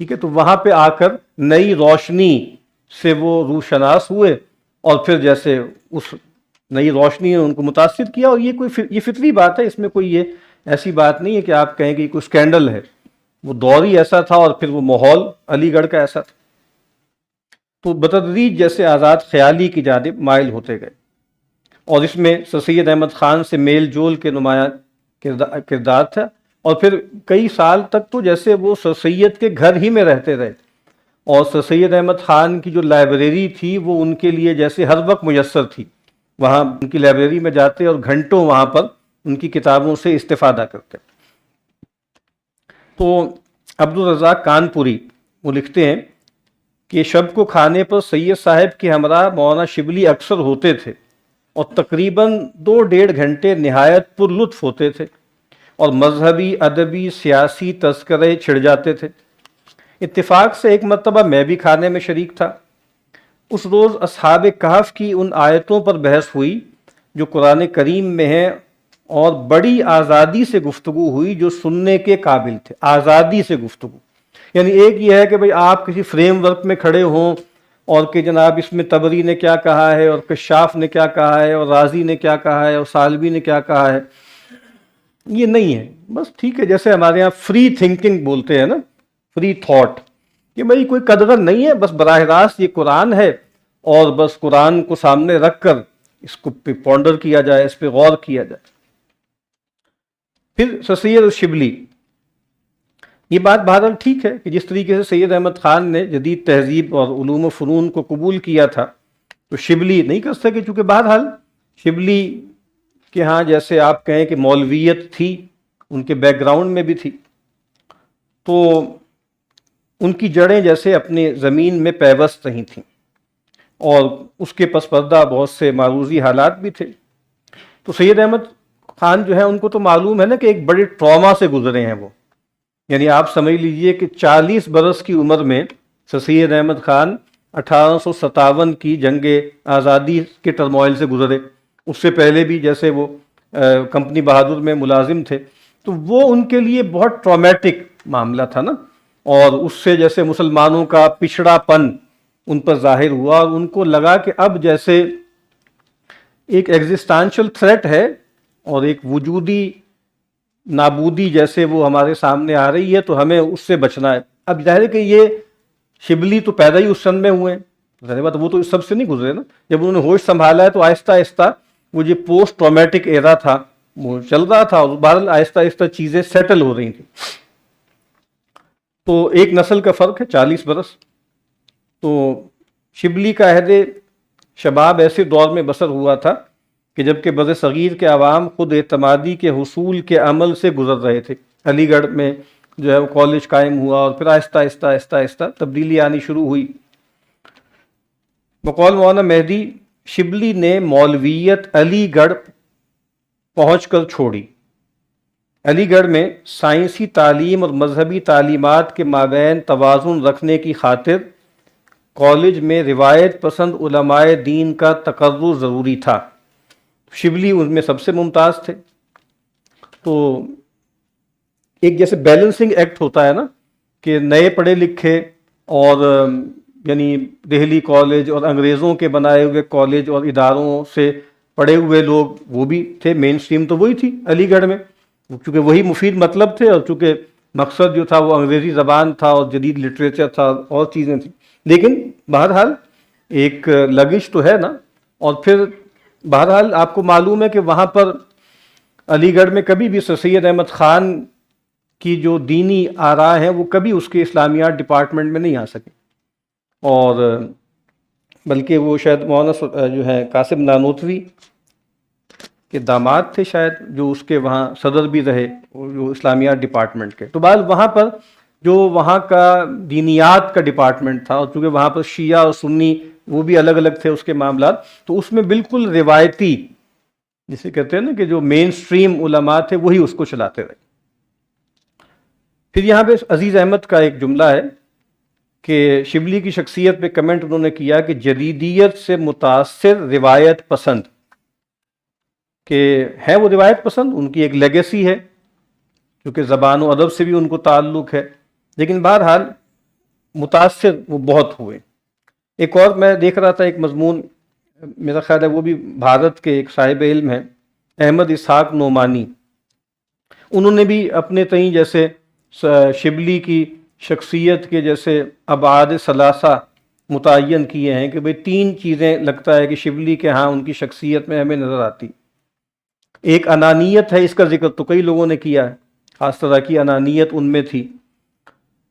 ٹھیک ہے، تو وہاں پہ آ کر نئی روشنی سے وہ روشناس ہوئے، اور پھر جیسے اس نئی روشنی نے ان کو متاثر کیا، اور یہ فطری بات ہے، اس میں کوئی یہ ایسی بات نہیں ہے کہ آپ کہیں کہ یہ کوئی اسکینڈل ہے، وہ دور ہی ایسا تھا اور پھر وہ ماحول علی گڑھ کا ایسا تھا۔ تو بتدریج جیسے آزاد خیالی کی جانب مائل ہوتے گئے، اور اس میں سر سید احمد خان سے میل جول کے نمایاں کردار تھا، اور پھر کئی سال تک تو جیسے وہ سر سید کے گھر ہی میں رہتے رہے، اور سر سید احمد خان کی جو لائبریری تھی وہ ان کے لیے جیسے ہر وقت میسر تھی، وہاں ان کی لائبریری میں جاتے اور گھنٹوں وہاں پر ان کی کتابوں سے استفادہ کرتے۔ تو عبدالرزاق کانپوری وہ لکھتے ہیں کہ شب کو کھانے پر سید صاحب کے ہمراہ مولانا شبلی اکثر ہوتے تھے، اور تقریباً 2-1.5 گھنٹے نہایت پر لطف ہوتے تھے، اور مذہبی، ادبی، سیاسی تذکرے چھڑ جاتے تھے۔ اتفاق سے ایک مرتبہ میں بھی کھانے میں شریک تھا۔ اس روز اصحاب کہف کی ان آیتوں پر بحث ہوئی جو قرآن کریم میں ہیں، اور بڑی آزادی سے گفتگو ہوئی جو سننے کے قابل تھے۔ آزادی سے گفتگو یعنی ایک یہ ہے کہ بھئی آپ کسی فریم ورک میں کھڑے ہوں اور کہ جناب اس میں طبری نے کیا کہا ہے، اور کشاف نے کیا کہا ہے، اور رازی نے کیا کہا ہے، اور سالبی نے کیا کہا ہے، یہ نہیں ہے۔ بس ٹھیک ہے، جیسے ہمارے ہاں فری تھنکنگ بولتے ہیں نا، فری تھاٹ، کہ بھئی کوئی قدغن نہیں ہے، بس براہ راست یہ قرآن ہے، اور بس قرآن کو سامنے رکھ کر اس کو پونڈر کیا جائے، اس پہ غور کیا جائے۔ پھر سر سید شبلی، یہ بات بہرحال ٹھیک ہے کہ جس طریقے سے سید احمد خان نے جدید تہذیب اور علوم و فنون کو قبول کیا تھا تو شبلی نہیں کر سکے، چونکہ بہرحال شبلی کے ہاں جیسے آپ کہیں کہ مولویت تھی، ان کے بیک گراؤنڈ میں بھی تھی، تو ان کی جڑیں جیسے اپنی زمین میں پیوست نہیں تھیں، اور اس کے پس پردہ بہت سے معروضی حالات بھی تھے۔ تو سید احمد خان جو ہے ان کو تو معلوم ہے نا کہ ایک بڑے ٹراما سے گزرے ہیں وہ، یعنی آپ سمجھ لیجئے کہ 40 برس کی عمر میں سر سید احمد خان 1857 کی جنگ آزادی کے ٹرموائل سے گزرے۔ اس سے پہلے بھی جیسے وہ کمپنی بہادر میں ملازم تھے، تو وہ ان کے لیے بہت ٹرامیٹک معاملہ تھا نا، اور اس سے جیسے مسلمانوں کا پچھڑا پن ان پر ظاہر ہوا، اور ان کو لگا کہ اب جیسے ایک ایگزسٹانشل تھریٹ ہے اور ایک وجودی نابودی جیسے وہ ہمارے سامنے آ رہی ہے، تو ہمیں اس سے بچنا ہے۔ اب ظاہر ہے کہ یہ شبلی تو پیدا ہی اس سن میں ہوئے ہیں، ظاہر بات وہ تو اس سب سے نہیں گزرے نا، جب انہوں نے ہوش سنبھالا ہے تو آہستہ آہستہ وہ جو پوسٹ ٹرامیٹک ایرا تھا وہ چل رہا تھا، اور بہرحال آہستہ آہستہ چیزیں سیٹل ہو رہی تھیں۔ تو ایک نسل کا فرق ہے 40 برس۔ تو شبلی کا عہد شباب ایسے دور میں بسر ہوا تھا کہ جب کہ بر صغیر کے عوام خود اعتمادی کے حصول کے عمل سے گزر رہے تھے۔ علی گڑھ میں جو ہے وہ کالج قائم ہوا، اور پھر آہستہ آہستہ آہستہ آہستہ تبدیلی آنی شروع ہوئی۔ بقول مولانا مہدی، شبلی نے مولویت علی گڑھ پہنچ کر چھوڑی۔ علی گڑھ میں سائنسی تعلیم اور مذہبی تعلیمات کے مابین توازن رکھنے کی خاطر کالج میں روایت پسند علماء دین کا تقرر ضروری تھا۔ شبلی ان میں سب سے ممتاز تھے۔ تو ایک جیسے بیلنسنگ ایکٹ ہوتا ہے نا کہ نئے پڑھے لکھے اور یعنی دہلی کالج اور انگریزوں کے بنائے ہوئے کالج اور اداروں سے پڑھے ہوئے لوگ وہ بھی تھے، مین اسٹریم تو وہی تھی علی گڑھ میں، چونکہ وہی مفید مطلب تھے، اور چونکہ مقصد جو تھا وہ انگریزی زبان تھا اور جدید لٹریچر تھا اور چیزیں تھیں۔ لیکن بہرحال ایک لگش تو ہے نا، اور پھر بہرحال آپ کو معلوم ہے کہ وہاں پر علی گڑھ میں کبھی بھی سر سید احمد خان کی جو دینی آراء ہیں وہ کبھی اس کے اسلامیات ڈپارٹمنٹ میں نہیں آ سکے، اور بلکہ وہ شاید مولانا جو ہے قاسم نانوتوی کے داماد تھے شاید، جو اس کے وہاں صدر بھی رہے جو اسلامیات ڈپارٹمنٹ کے۔ تو بعد وہاں پر جو وہاں کا دینیات کا ڈپارٹمنٹ تھا، اور چونکہ وہاں پر شیعہ اور سنی وہ بھی الگ الگ تھے اس کے معاملات، تو اس میں بالکل روایتی جسے کہتے ہیں نا کہ جو مین سٹریم علماء تھے وہی اس کو چلاتے رہے۔ پھر یہاں پہ عزیز احمد کا ایک جملہ ہے کہ شبلی کی شخصیت پہ کمنٹ انہوں نے کیا کہ جدیدیت سے متاثر روایت پسند، کہ ہے وہ روایت پسند، ان کی ایک لیگیسی ہے کیونکہ زبان و ادب سے بھی ان کو تعلق ہے، لیکن بہرحال متاثر وہ بہت ہوئے۔ ایک اور میں دیکھ رہا تھا ایک مضمون، میرا خیال ہے وہ بھی بھارت کے ایک صاحب علم ہیں، احمد اسحاق نعمانی، انہوں نے بھی اپنے تئیں جیسے شبلی کی شخصیت کے جیسے ابعاد ثلاثہ متعین کیے ہیں کہ بھئی 3 چیزیں لگتا ہے کہ شبلی کے ہاں ان کی شخصیت میں ہمیں نظر آتی۔ ایک انانیت ہے، اس کا ذکر تو کئی لوگوں نے کیا ہے، خاص طرح کی انانیت ان میں تھی،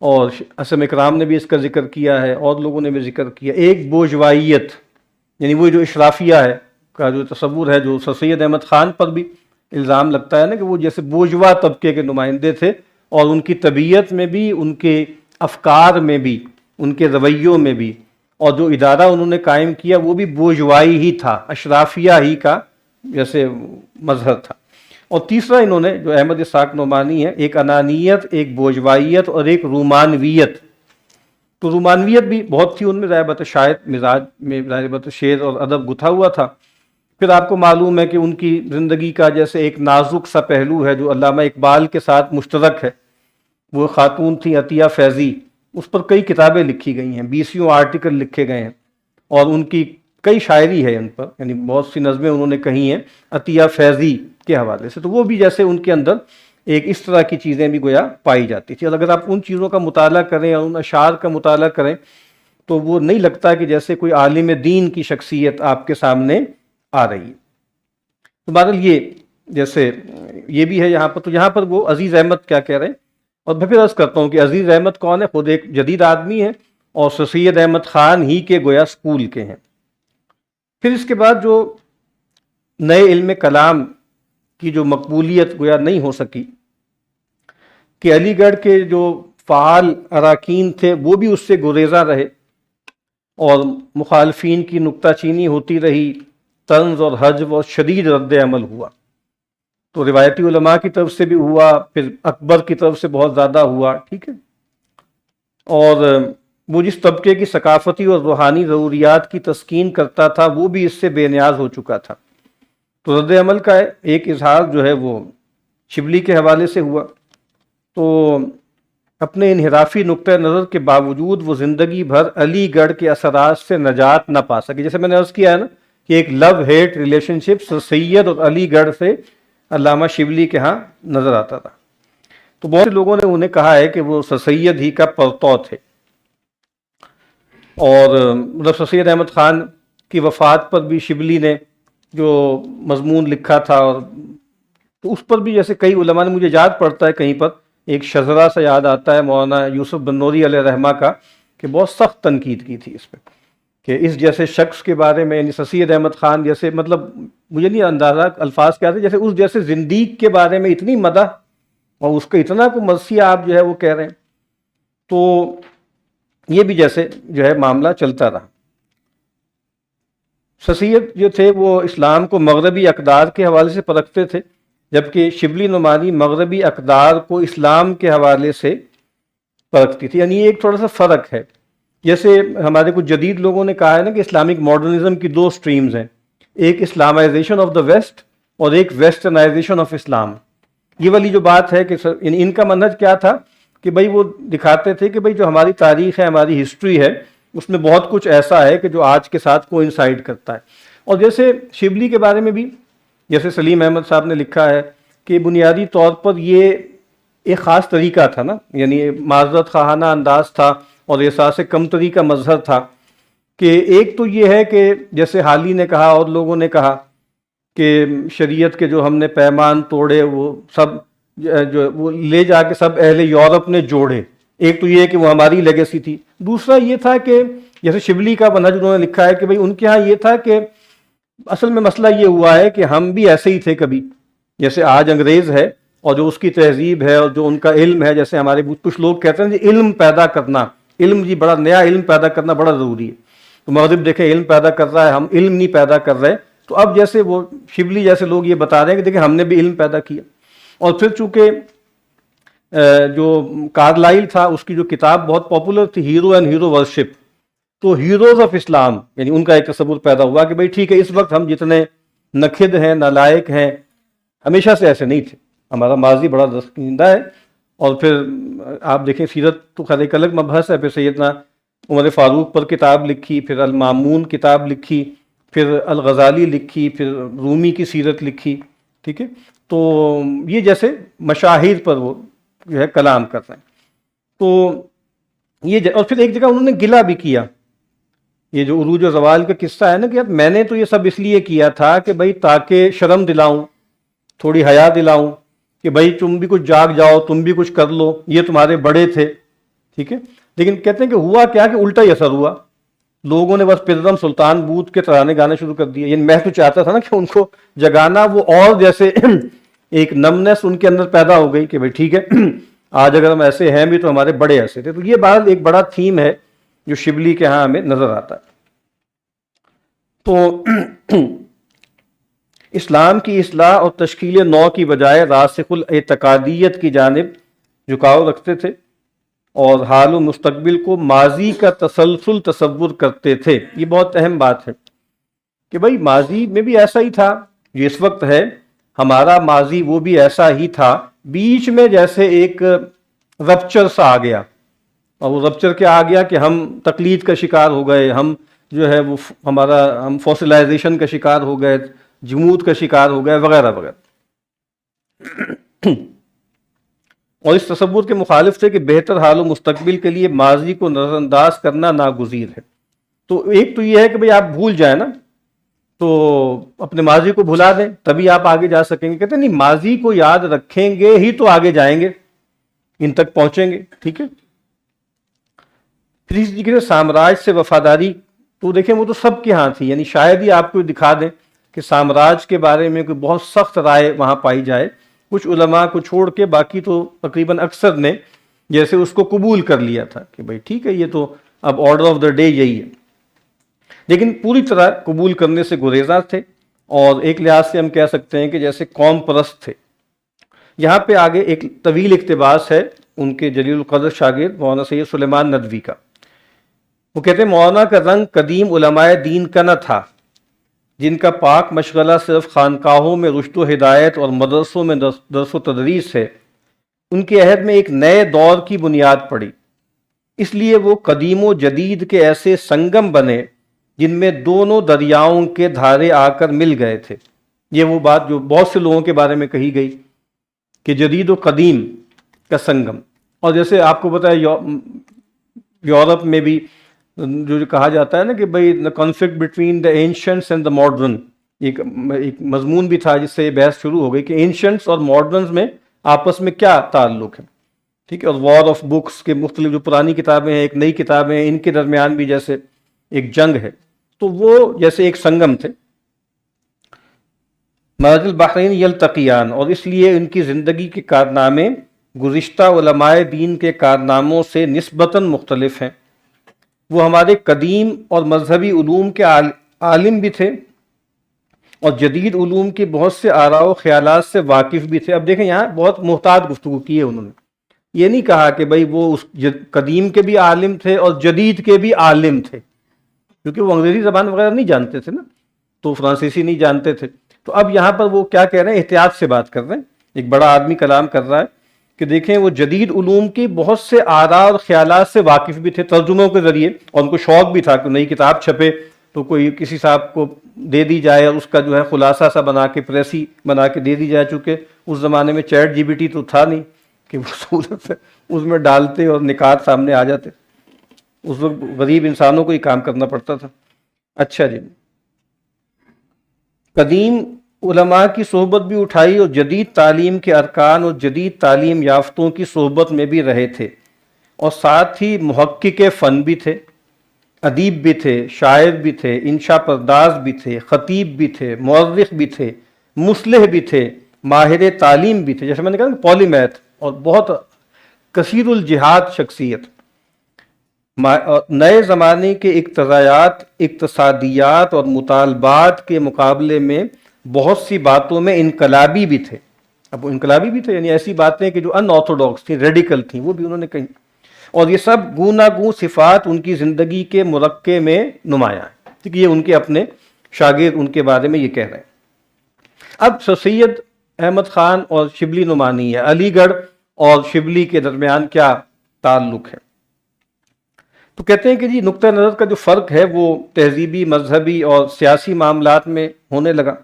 اور اسم اکرام نے بھی اس کا ذکر کیا ہے اور لوگوں نے بھی ذکر کیا۔ ایک بوجوائیت، یعنی وہ جو اشرافیہ ہے کا جو تصور ہے، جو سر سید احمد خان پر بھی الزام لگتا ہے نا کہ وہ جیسے بوجوا طبقے کے نمائندے تھے، اور ان کی طبیعت میں بھی، ان کے افکار میں بھی، ان کے رویوں میں بھی، اور جو ادارہ انہوں نے قائم کیا وہ بھی بوجوائی ہی تھا، اشرافیہ ہی کا جیسے مظہر تھا۔ اور تیسرا انہوں نے جو احمد اسحاق نعمانی ہے، ایک انانیت، ایک بوجوائیت اور ایک رومانویت۔ تو رومانویت بھی بہت تھی ان میں، ظاہر بات شاید مزاج میں ظاہر بات شعر اور ادب گتھا ہوا تھا۔ پھر آپ کو معلوم ہے کہ ان کی زندگی کا جیسے ایک نازک سا پہلو ہے جو علامہ اقبال کے ساتھ مشترک ہے، وہ خاتون تھی عطیہ فیضی، اس پر کئی کتابیں لکھی گئی ہیں، 20 آرٹیکل لکھے گئے ہیں، اور ان کی کئی شاعری ہے ان پر، یعنی بہت سی نظمیں انہوں نے کہی ہیں عطیہ فیضی کے حوالے سے۔ تو وہ بھی جیسے ان کے اندر ایک اس طرح کی چیزیں بھی گویا پائی جاتی تھی، اور اگر آپ ان چیزوں کا مطالعہ کریں اور ان اشعار کا مطالعہ کریں تو وہ نہیں لگتا کہ جیسے کوئی عالم دین کی شخصیت آپ کے سامنے آ رہی ہے۔ تو بہرحال یہ جیسے یہ بھی ہے یہاں پر، تو یہاں پر وہ عزیز احمد کیا کہہ رہے ہیں، اور میں پھر عرض کرتا ہوں کہ عزیز احمد کون ہے، خود ایک جدید آدمی ہے اور سر سید احمد خان ہی کے گویا سکول کے ہیں۔ پھر اس کے بعد جو نئے علم کلام کی جو مقبولیت گویا نہیں ہو سکی، کہ علی گڑھ کے جو فعال اراکین تھے وہ بھی اس سے گریزاں رہے، اور مخالفین کی نکتہ چینی ہوتی رہی، طنز اور حجو اور شدید رد عمل ہوا۔ تو روایتی علماء کی طرف سے بھی ہوا، پھر اکبر کی طرف سے بہت زیادہ ہوا، ٹھیک ہے، اور وہ جس طبقے کی ثقافتی اور روحانی ضروریات کی تسکین کرتا تھا وہ بھی اس سے بے نیاز ہو چکا تھا۔ تو رد عمل کا ایک اظہار جو ہے وہ شبلی کے حوالے سے ہوا. تو اپنے انحرافی نقطہ نظر کے باوجود وہ زندگی بھر علی گڑھ کے اثرات سے نجات نہ پا سکے. جیسے میں نے عرض کیا ہے نا کہ ایک لو ہیٹ ریلیشن شپ سر سید اور علی گڑھ سے علامہ شبلی کے ہاں نظر آتا تھا. تو بہت سے لوگوں نے انہیں کہا ہے کہ وہ سر سید ہی کا پرتو تھے. اور سر سید احمد خان کی وفات پر بھی شبلی نے جو مضمون لکھا تھا، اور تو اس پر بھی جیسے کئی علماء نے، مجھے یاد پڑتا ہے کہیں پر ایک شذرا سا یاد آتا ہے مولانا یوسف بن نوری علیہ رحمہ کا، کہ بہت سخت تنقید کی تھی اس پہ کہ اس جیسے شخص کے بارے میں، یعنی سر سید احمد خان جیسے، مطلب مجھے نہیں اندازہ الفاظ کیا تھے، جیسے اس جیسے زندیق کے بارے میں اتنی مدح اور اس کا اتنا کو مدثیہ آپ جو ہے وہ کہہ رہے ہیں. تو یہ بھی جیسے جو ہے معاملہ چلتا رہا. سر سید جو تھے وہ اسلام کو مغربی اقدار کے حوالے سے پرکھتے تھے، جبکہ شبلی نعمانی مغربی اقدار کو اسلام کے حوالے سے پرکھتی تھی. یعنی یہ ایک تھوڑا سا فرق ہے. جیسے ہمارے کچھ جدید لوگوں نے کہا ہے نا کہ اسلامک ماڈرنزم کی دو سٹریمز ہیں، ایک اسلامائزیشن آف دا ویسٹ اور ایک ویسٹرنائزیشن آف اسلام. یہ والی جو بات ہے کہ یعنی ان کا منہج کیا تھا کہ بھئی وہ دکھاتے تھے کہ بھئی جو ہماری تاریخ ہے، ہماری ہسٹری ہے، اس میں بہت کچھ ایسا ہے کہ جو آج کے ساتھ کوئنسائڈ کرتا ہے. اور جیسے شبلی کے بارے میں بھی جیسے سلیم احمد صاحب نے لکھا ہے کہ بنیادی طور پر یہ ایک خاص طریقہ تھا نا، یعنی معذرت خواہانہ انداز تھا اور احساس کمتری کا مظہر تھا. کہ ایک تو یہ ہے کہ جیسے حالی نے کہا اور لوگوں نے کہا کہ شریعت کے جو ہم نے پیمان توڑے وہ سب جو وہ لے جا کے سب اہل یورپ نے جوڑے. ایک تو یہ کہ وہ ہماری لیگیسی تھی. دوسرا یہ تھا کہ جیسے شبلی کا منہج انہوں نے لکھا ہے کہ بھئی ان کے ہاں یہ تھا کہ اصل میں مسئلہ یہ ہوا ہے کہ ہم بھی ایسے ہی تھے کبھی، جیسے آج انگریز ہے اور جو اس کی تہذیب ہے اور جو ان کا علم ہے. جیسے ہمارے کچھ لوگ کہتے ہیں جی علم پیدا کرنا، علم جی بڑا نیا علم پیدا کرنا بڑا ضروری ہے. تو مغرب دیکھیں علم پیدا کر رہا ہے، ہم علم نہیں پیدا کر رہے. تو اب جیسے وہ شبلی جیسے لوگ یہ بتا رہے ہیں کہ دیکھیں ہم نے بھی علم پیدا کیا. اور پھر چونکہ جو کارلائل تھا اس کی جو کتاب بہت پاپولر تھی، ہیرو اینڈ ہیرو ورشپ، تو ہیروز آف اسلام، یعنی ان کا ایک تصور پیدا ہوا کہ بھئی ٹھیک ہے اس وقت ہم جتنے نکھد ہیں، نالائق ہیں، ہمیشہ سے ایسے نہیں تھے، ہمارا ماضی بڑا دستگیردہ ہے. اور پھر آپ دیکھیں سیرت تو خیر ایک الگ مبحث ہے. پھر سیدنا عمر فاروق پر کتاب لکھی، پھر المامون کتاب لکھی، پھر الغزالی لکھی، پھر رومی کی سیرت لکھی. ٹھیک ہے، تو یہ جیسے مشاہیر پر وہ جو ہے کلام کر رہے ہیں. تو یہ اور پھر ایک جگہ انہوں نے گلہ بھی کیا، یہ جو عروج و زوال کا قصہ ہے نا کہ یار میں نے تو یہ سب اس لیے کیا تھا کہ بھئی تاکہ شرم دلاؤں، تھوڑی حیا دلاؤں کہ بھئی تم بھی کچھ جاگ جاؤ، تم بھی کچھ کر لو، یہ تمہارے بڑے تھے. ٹھیک ہے، لیکن کہتے ہیں کہ ہوا کیا کہ الٹا ہی اثر ہوا. لوگوں نے بس پرم سلطان بوت کے ترانے گانے شروع کر دیے. یعنی میں تو چاہتا تھا نا کہ ان کو جگانا، وہ اور جیسے ایک نمنس ان کے اندر پیدا ہو گئی کہ بھئی ٹھیک ہے آج اگر ہم ایسے ہیں بھی تو ہمارے بڑے ایسے تھے. تو یہ بات ایک بڑا تھیم ہے جو شبلی کے ہاں ہمیں نظر آتا ہے. تو اسلام کی اصلاح اور تشکیل نو کی بجائے راسخ الاعتقادیت کی جانب جھکاؤ رکھتے تھے اور حال و مستقبل کو ماضی کا تسلسل تصور کرتے تھے. یہ بہت اہم بات ہے کہ بھئی ماضی میں بھی ایسا ہی تھا، جو اس وقت ہے ہمارا ماضی وہ بھی ایسا ہی تھا. بیچ میں جیسے ایک رپچر سا آ گیا، اور وہ رپچر کیا آ گیا کہ ہم تقلید کا شکار ہو گئے، ہم جو ہے وہ ہم فوسلائزیشن کا شکار ہو گئے، جمود کا شکار ہو گئے، وغیرہ وغیرہ. اور اس تصور کے مخالف تھے کہ بہتر حال و مستقبل کے لیے ماضی کو نظر انداز کرنا ناگزیر ہے. تو ایک تو یہ ہے کہ بھئی آپ بھول جائیں نا، تو اپنے ماضی کو بھلا دیں تبھی آپ آگے جا سکیں گے. کہتے ہیں نہیں، ماضی کو یاد رکھیں گے ہی تو آگے جائیں گے، ان تک پہنچیں گے. ٹھیک ہے، پھر اس طریقے سے سامراج سے وفاداری تو دیکھیں وہ تو سب کے ہاں تھی. یعنی شاید ہی آپ کو دکھا دیں کہ سامراج کے بارے میں کوئی بہت سخت رائے وہاں پائی جائے. کچھ علماء کو چھوڑ کے باقی تو تقریباً اکثر نے جیسے اس کو قبول کر لیا تھا کہ بھئی ٹھیک ہے یہ تو اب آرڈر آف دا ڈے یہی ہے. لیکن پوری طرح قبول کرنے سے گریزاں تھے، اور ایک لحاظ سے ہم کہہ سکتے ہیں کہ جیسے قوم پرست تھے. یہاں پہ آگے ایک طویل اقتباس ہے ان کے جلیل القدر شاگرد مولانا سید سلیمان ندوی کا. وہ کہتے ہیں مولانا کا رنگ قدیم علماء دین کا نہ تھا، جن کا پاک مشغلہ صرف خانقاہوں میں رشد و ہدایت اور مدرسوں میں درس و تدریس ہے، ان کے عہد میں ایک نئے دور کی بنیاد پڑی، اس لیے وہ قدیم و جدید کے ایسے سنگم بنے جن میں دونوں دریاؤں کے دھارے آ کر مل گئے تھے۔ یہ وہ بات جو بہت سے لوگوں کے بارے میں کہی گئی کہ جدید و قدیم کا سنگم۔ اور جیسے آپ کو پتہ ہے یورپ میں بھی جو کہا جاتا ہے نا کہ بھئی conflict between the ancients and the modern, ایک مضمون بھی تھا جس سے یہ بحث شروع ہو گئی کہ اینشنٹس اور ماڈرنز میں آپس میں کیا تعلق ہے، ٹھیک ہے، اور وار آف بکس کے مختلف جو پرانی کتابیں ہیں، ایک نئی کتابیں ہیں، ان کے درمیان بھی جیسے ایک جنگ ہے، تو وہ جیسے ایک سنگم تھے۔ مرج البحرین یلتقیان، اور اس لیے ان کی زندگی کے کارنامے گزشتہ علماء دین کے کارناموں سے نسبتاً مختلف ہیں۔ وہ ہمارے قدیم اور مذہبی علوم کے عالم بھی تھے اور جدید علوم کے بہت سے آراء و خیالات سے واقف بھی تھے۔ اب دیکھیں یہاں بہت محتاط گفتگو کی ہے انہوں نے، یہ نہیں کہا کہ بھئی وہ اس قدیم کے بھی عالم تھے اور جدید کے بھی عالم تھے، کیونکہ وہ انگریزی زبان وغیرہ نہیں جانتے تھے نا، تو فرانسیسی نہیں جانتے تھے۔ تو اب یہاں پر وہ کیا کہہ رہے ہیں، احتیاط سے بات کر رہے ہیں، ایک بڑا آدمی کلام کر رہا ہے کہ دیکھیں وہ جدید علوم کی بہت سے آراء اور خیالات سے واقف بھی تھے ترجموں کے ذریعے، اور ان کو شوق بھی تھا کہ نئی کتاب چھپے تو کوئی کسی صاحب کو دے دی جائے اور اس کا جو ہے خلاصہ سا بنا کے پریسی بنا کے دے دی جائے، چونکہ اس زمانے میں چیٹ جی بی ٹی تو تھا نہیں کہ وہ صورت سے اس میں ڈالتے اور نکات سامنے آ جاتے، اس وقت غریب انسانوں کو ہی کام کرنا پڑتا تھا۔ اچھا جی، قدیم علماء کی صحبت بھی اٹھائی اور جدید تعلیم کے ارکان اور جدید تعلیم یافتوں کی صحبت میں بھی رہے تھے، اور ساتھ ہی محقق فن بھی تھے، ادیب بھی تھے، شاعر بھی تھے، انشا پرداز بھی تھے، خطیب بھی تھے، مورخ بھی تھے، مصلح بھی تھے، ماہر تعلیم بھی تھے، جیسے میں نے کہا پولیمیتھ، اور بہت کثیر الجہاد شخصیت۔ نئے زمانے کے اقتضایات، اقتصادیات اور مطالبات کے مقابلے میں بہت سی باتوں میں انقلابی بھی تھے۔ اب وہ انقلابی بھی تھے، یعنی ایسی باتیں کہ جو ان آرتھوڈاکس تھیں، ریڈیکل تھیں، وہ بھی انہوں نے کہیں، اور یہ سب گوناگون صفات ان کی زندگی کے مرقع میں نمایاں ہیں، کیونکہ یہ ان کے اپنے شاگرد ان کے بارے میں یہ کہہ رہے ہیں۔ اب سر سید احمد خان اور شبلی نعمانی ہے، علی گڑھ اور شبلی کے درمیان کیا تعلق ہے؟ تو کہتے ہیں کہ جی نقطہ نظر کا جو فرق ہے وہ تہذیبی، مذہبی اور سیاسی معاملات میں ہونے لگا،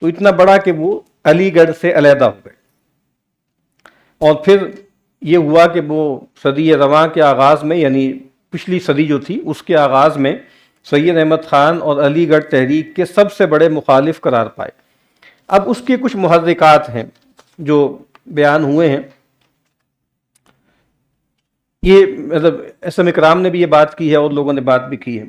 تو اتنا بڑا کہ وہ علی گڑھ سے علیحدہ ہو گئے، اور پھر یہ ہوا کہ وہ صدی رواں کے آغاز میں، یعنی پچھلی صدی جو تھی اس کے آغاز میں سید احمد خان اور علی گڑھ تحریک کے سب سے بڑے مخالف قرار پائے۔ اب اس کے کچھ محرکات ہیں جو بیان ہوئے ہیں، یہ مطلب اسم اکرام نے بھی یہ بات کی ہے اور لوگوں نے بات بھی کی ہے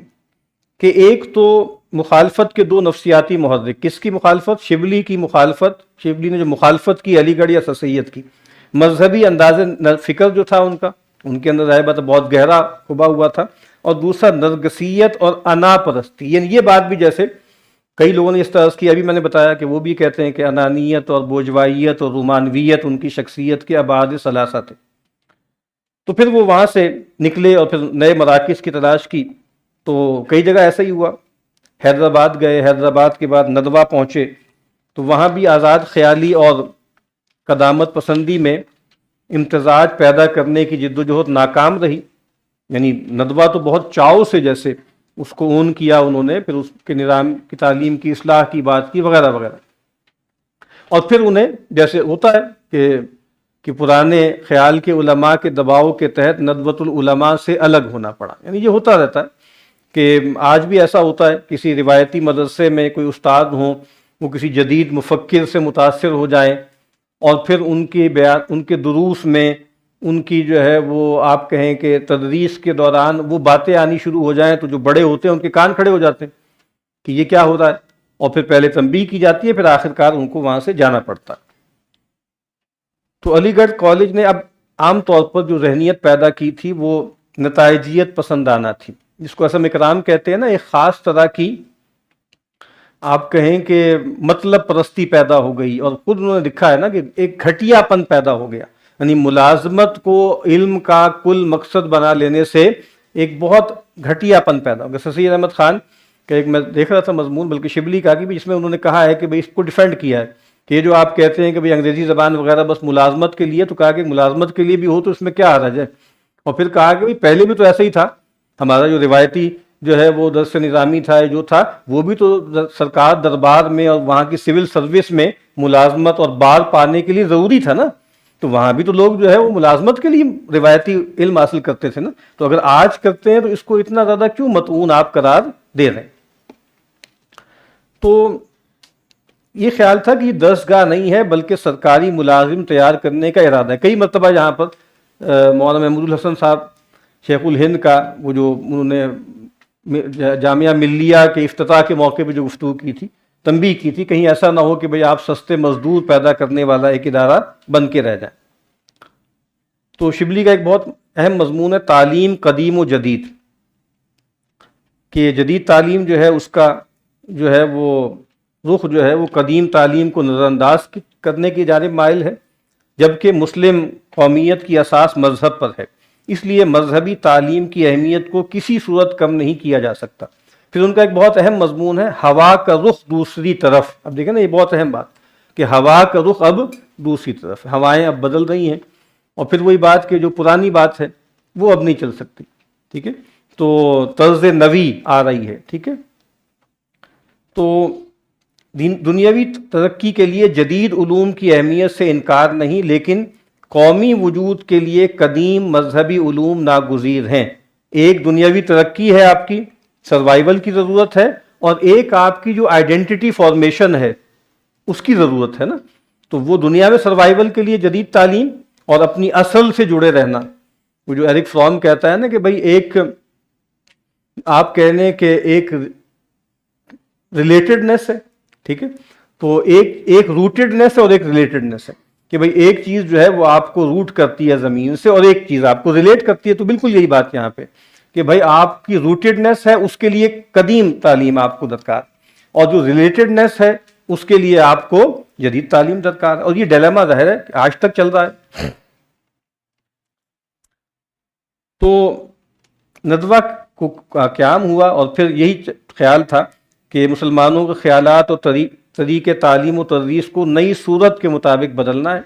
کہ ایک تو مخالفت کے دو نفسیاتی محرک، کس کی مخالفت؟ شبلی کی مخالفت، شبلی نے جو مخالفت کی علی گڑھ یا سر سید کی، مذہبی انداز فکر جو تھا ان کا، ان کے اندر ظاہر بات بہت گہرا خبا ہوا تھا، اور دوسرا نرگسیت اور انا پرستی، یعنی یہ بات بھی جیسے کئی لوگوں نے اس طرح کی، ابھی میں نے بتایا کہ وہ بھی کہتے ہیں کہ انانیت اور بوجوائیت اور رومانویت ان کی شخصیت کے ابعاد ثلاثہ تھے۔ تو پھر وہ وہاں سے نکلے اور پھر نئے مراکز کی تلاش کی، تو کئی جگہ ایسا ہی ہوا، حیدرآباد گئے، حیدرآباد کے بعد ندوہ پہنچے، تو وہاں بھی آزاد خیالی اور قدامت پسندی میں امتزاج پیدا کرنے کی جد و جہد ناکام رہی، یعنی ندوہ تو بہت چاؤ سے جیسے اس کو اون کیا انہوں نے، پھر اس کے نظام کی تعلیم کی اصلاح کی بات کی وغیرہ وغیرہ، اور پھر انہیں جیسے ہوتا ہے کہ پرانے خیال کے علماء کے دباؤ کے تحت ندوۃ العلماء سے الگ ہونا پڑا، یعنی یہ ہوتا رہتا ہے کہ آج بھی ایسا ہوتا ہے، کسی روایتی مدرسے میں کوئی استاد ہوں، وہ کسی جدید مفکر سے متاثر ہو جائیں، اور پھر ان کے بیان، ان کے دروس میں، ان کی جو ہے وہ آپ کہیں کہ تدریس کے دوران وہ باتیں آنی شروع ہو جائیں، تو جو بڑے ہوتے ہیں ان کے کان کھڑے ہو جاتے ہیں کہ یہ کیا ہو رہا ہے، اور پھر پہلے تنبیہ کی جاتی ہے، پھر آخرکار ان کو وہاں سے جانا پڑتا ہے۔ تو علی گڑھ کالج نے اب عام طور پر جو ذہنیت پیدا کی تھی وہ نتائجیت پسندانہ تھی، جس کو اسم اکرام کہتے ہیں نا، ایک خاص طرح کی آپ کہیں کہ مطلب پرستی پیدا ہو گئی، اور خود انہوں نے لکھا ہے نا کہ ایک گھٹیا پن پیدا ہو گیا، یعنی ملازمت کو علم کا کل مقصد بنا لینے سے ایک بہت گھٹیا پن پیدا ہو گیا۔ سر سید احمد خان کہ ایک میں دیکھ رہا تھا مضمون بلکہ شبلی کا بھی، جس میں انہوں نے کہا ہے کہ بھئی اس کو ڈیفینڈ کیا ہے کہ یہ جو آپ کہتے ہیں کہ بھئی انگریزی زبان وغیرہ بس ملازمت کے لیے، تو کہا کہ ملازمت کے لیے بھی ہو تو اس میں کیا حرج ہے، اور پھر کہا کہ بھئی پہلے بھی تو ایسا ہی تھا، ہمارا جو روایتی جو ہے وہ درس نظامی تھا جو تھا وہ بھی تو سرکار دربار میں اور وہاں کی سول سروس میں ملازمت اور بار پانے کے لیے ضروری تھا نا، تو وہاں بھی تو لوگ جو ہے وہ ملازمت کے لیے روایتی علم حاصل کرتے تھے نا، تو اگر آج کرتے ہیں تو اس کو اتنا زیادہ کیوں مطعون آپ قرار دے رہے ہیں؟ تو یہ خیال تھا کہ یہ درسگاہ نہیں ہے بلکہ سرکاری ملازم تیار کرنے کا ارادہ ہے۔ کئی مرتبہ یہاں پر مولانا محمود الحسن صاحب شیخ الہند کا وہ جو انہوں نے جامعہ ملیہ کے افتتاح کے موقع پہ جو گفتگو کی تھی، تنبیہ کی تھی کہیں ایسا نہ ہو کہ بھئی آپ سستے مزدور پیدا کرنے والا ایک ادارہ بن کے رہ جائیں۔ تو شبلی کا ایک بہت اہم مضمون ہے تعلیم قدیم و جدید، کہ جدید تعلیم جو ہے اس کا جو ہے وہ رخ جو ہے وہ قدیم تعلیم کو نظر انداز کرنے کی جانب مائل ہے، جبکہ مسلم قومیت کی اساس مذہب پر ہے، اس لیے مذہبی تعلیم کی اہمیت کو کسی صورت کم نہیں کیا جا سکتا۔ پھر ان کا ایک بہت اہم مضمون ہے ہوا کا رخ دوسری طرف۔ اب دیکھیں نا یہ بہت اہم بات کہ ہوا کا رخ اب دوسری طرف، ہوائیں اب بدل رہی ہیں، اور پھر وہی بات کہ جو پرانی بات ہے وہ اب نہیں چل سکتی، ٹھیک ہے، تو طرز نوی آ رہی ہے، ٹھیک ہے۔ تو دنیاوی ترقی کے لیے جدید علوم کی اہمیت سے انکار نہیں، لیکن قومی وجود کے لیے قدیم مذہبی علوم ناگزیر ہیں۔ ایک دنیاوی ترقی ہے، آپ کی سروائیول کی ضرورت ہے، اور ایک آپ کی جو آئیڈینٹی فارمیشن ہے اس کی ضرورت ہے نا، تو وہ دنیا میں سروائیول کے لیے جدید تعلیم اور اپنی اصل سے جڑے رہنا، وہ جو ایرک فرام کہتا ہے نا کہ بھئی ایک آپ کہہ لیں کہ ایک ریلیٹڈنس ہے، ٹھیک ہے، تو ایک روٹڈنس ہے اور ایک ریلیٹڈنس ہے، کہ بھئی ایک چیز جو ہے وہ آپ کو روٹ کرتی ہے زمین سے اور ایک چیز آپ کو ریلیٹ کرتی ہے، تو بالکل یہی بات یہاں پہ کہ بھئی آپ کی روٹڈنس ہے اس کے لیے قدیم تعلیم آپ کو درکار، اور جو ریلیٹڈنس ہے اس کے لیے آپ کو جدید تعلیم درکار ہے، اور یہ ڈیلیما ظاہر ہے کہ آج تک چل رہا ہے۔ تو ندوہ کو قیام ہوا، اور پھر یہی خیال تھا کہ مسلمانوں کے خیالات اور طریقے تعلیم و تدریس کو نئی صورت کے مطابق بدلنا ہے،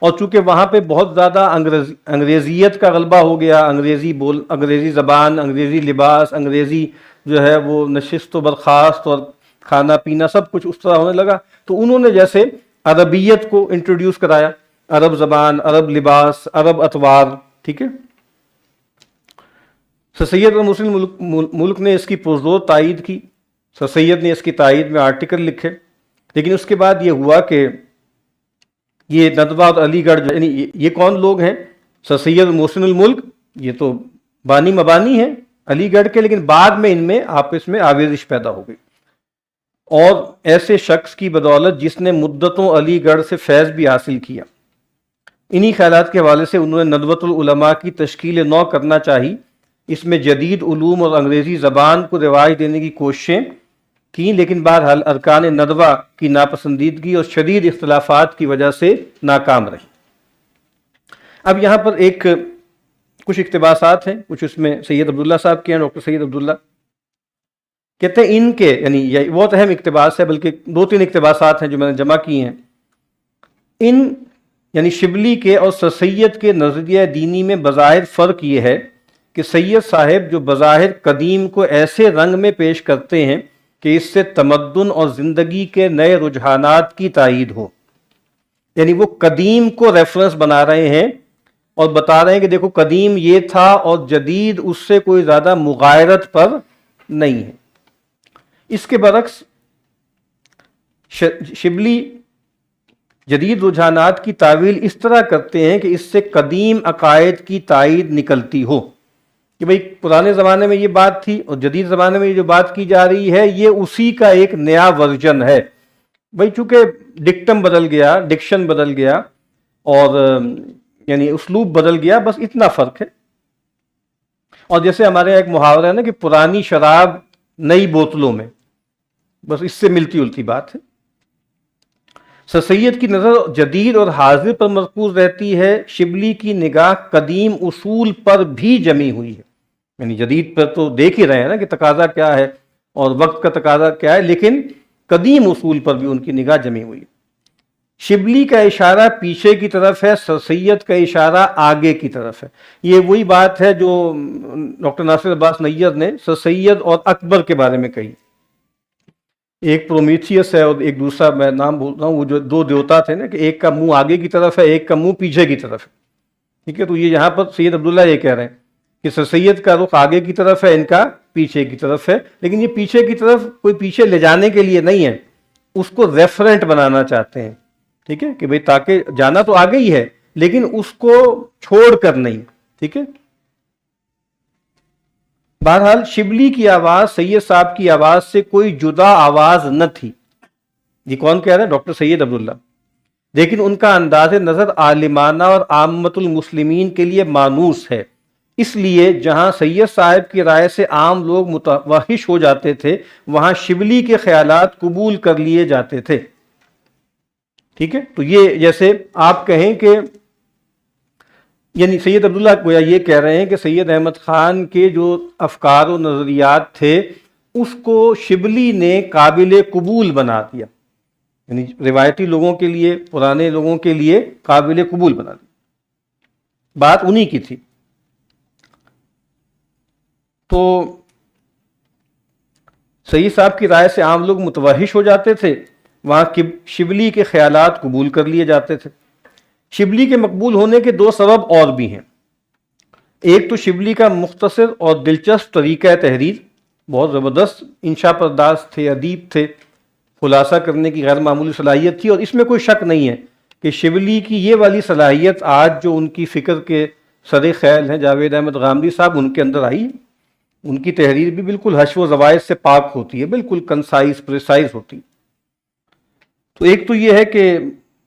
اور چونکہ وہاں پہ بہت زیادہ انگریزیت کا غلبہ ہو گیا، انگریزی زبان، انگریزی لباس، انگریزی جو ہے وہ نشست و برخاست اور کھانا پینا سب کچھ اس طرح ہونے لگا، تو انہوں نے جیسے عربیت کو انٹروڈیوس کرایا، عرب زبان، عرب لباس، عرب اطوار، ٹھیک ہے۔ سر سید اور مسلم ملک نے اس کی پرزور تائید کی، سر سید نے اس کی تائید میں آرٹیکل لکھے، لیکن اس کے بعد یہ ہوا کہ یہ ندوہ اور علی گڑھ یعنی یہ کون لوگ ہیں؟ سر سید محسن الملک، یہ تو بانی مبانی ہیں علی گڑھ کے، لیکن بعد میں ان میں آپس میں آویزش پیدا ہو گئی، اور ایسے شخص کی بدولت جس نے مدتوں علی گڑھ سے فیض بھی حاصل کیا، انہی خیالات کے حوالے سے انہوں نے ندوۃ العلماء کی تشکیل نو کرنا چاہی، اس میں جدید علوم اور انگریزی زبان کو رواج دینے کی کوششیں کی، لیکن بہرحال ارکان ندوہ کی ناپسندیدگی اور شدید اختلافات کی وجہ سے ناکام رہی۔ اب یہاں پر کچھ اقتباسات ہیں، کچھ اس میں سید عبداللہ صاحب کے ہیں، ڈاکٹر سید عبداللہ کہتے ہیں ان کے یعنی یہ بہت اہم اقتباس ہے، بلکہ 2-3 اقتباسات ہیں جو میں نے جمع کی ہیں، ان یعنی شبلی کے اور سر سید کے نظریہ دینی میں بظاہر فرق یہ ہے کہ سید صاحب جو بظاہر قدیم کو ایسے رنگ میں پیش کرتے ہیں کہ اس سے تمدن اور زندگی کے نئے رجحانات کی تائید ہو، یعنی وہ قدیم کو ریفرنس بنا رہے ہیں اور بتا رہے ہیں کہ دیکھو قدیم یہ تھا اور جدید اس سے کوئی زیادہ مغایرت پر نہیں ہے۔ اس کے برعکس شبلی جدید رجحانات کی تعویل اس طرح کرتے ہیں کہ اس سے قدیم عقائد کی تائید نکلتی ہو، کہ بھئی پرانے زمانے میں یہ بات تھی اور جدید زمانے میں یہ جو بات کی جا رہی ہے یہ اسی کا ایک نیا ورژن ہے۔ بھئی چونکہ ڈکٹم بدل گیا، ڈکشن بدل گیا، اور یعنی اسلوب بدل گیا، بس اتنا فرق ہے۔ اور جیسے ہمارے ایک محاورہ ہے نا کہ پرانی شراب نئی بوتلوں میں، بس اس سے ملتی جلتی بات ہے۔ سر سید کی نظر جدید اور حاضر پر مرکوز رہتی ہے، شبلی کی نگاہ قدیم اصول پر بھی جمی ہوئی ہے، یعنی جدید پر تو دیکھ ہی رہے ہیں نا کہ تقاضا کیا ہے، اور وقت کا تقاضا کیا ہے، لیکن قدیم اصول پر بھی ان کی نگاہ جمی ہوئی ہے۔ شبلی کا اشارہ پیچھے کی طرف ہے، سر سید کا اشارہ آگے کی طرف ہے۔ یہ وہی بات ہے جو ڈاکٹر ناصر عباس نیّر نے سر سید اور اکبر کے بارے میں کہی۔ ایک پرومیتھیس ہے اور ایک دوسرا میں نام بول رہا ہوں، وہ جو دو دیوتا تھے نا، کہ ایک کا منہ آگے کی طرف ہے، ایک کا منہ پیچھے کی طرف ہے، ٹھیک ہے۔ تو یہ یہاں پر سید عبداللہ یہ کہہ رہے ہیں کہ سر سید کا رخ آگے کی طرف ہے، ان کا پیچھے کی طرف ہے، لیکن یہ پیچھے کی طرف کوئی پیچھے لے جانے کے لیے نہیں ہے، اس کو ریفرنٹ بنانا چاہتے ہیں، ٹھیک ہے، کہ بھئی تاکہ جانا تو آگے ہی ہے لیکن اس کو چھوڑ کر نہیں، ٹھیک ہے۔ بہرحال شبلی کی آواز سید صاحب کی آواز سے کوئی جدا آواز نہ تھی۔ یہ کون کہہ رہا ہے؟ ڈاکٹر سید عبداللہ۔ لیکن ان کا انداز نظر عالمانہ اور عامت المسلمین کے لیے مانوس ہے، اس لیے جہاں سید صاحب کی رائے سے عام لوگ متوحش ہو جاتے تھے وہاں شبلی کے خیالات قبول کر لیے جاتے تھے، ٹھیک ہے۔ تو یہ جیسے آپ کہیں کہ یعنی سید عبداللہ گویا یہ کہہ رہے ہیں کہ سید احمد خان کے جو افکار و نظریات تھے اس کو شبلی نے قابل قبول بنا دیا، یعنی روایتی لوگوں کے لیے، پرانے لوگوں کے لیے قابل قبول بنا دیا، بات انہی کی تھی۔ تو سید صاحب کی رائے سے عام لوگ متوحش ہو جاتے تھے، وہاں شبلی کے خیالات قبول کر لیے جاتے تھے۔ شبلی کے مقبول ہونے کے دو سبب اور بھی ہیں۔ ایک تو شبلی کا مختصر اور دلچسپ طریقہ تحریر، بہت زبردست انشاء پرداز تھے، ادیب تھے، خلاصہ کرنے کی غیر معمولی صلاحیت تھی، اور اس میں کوئی شک نہیں ہے کہ شبلی کی یہ والی صلاحیت آج جو ان کی فکر کے سر خیل ہیں جاوید احمد غامدی صاحب، ان کے اندر آئی ہے۔ ان کی تحریر بھی بالکل حشو و زوائد سے پاک ہوتی ہے، بالکل کنسائز پریسائز ہوتی ہے۔ تو ایک تو یہ ہے کہ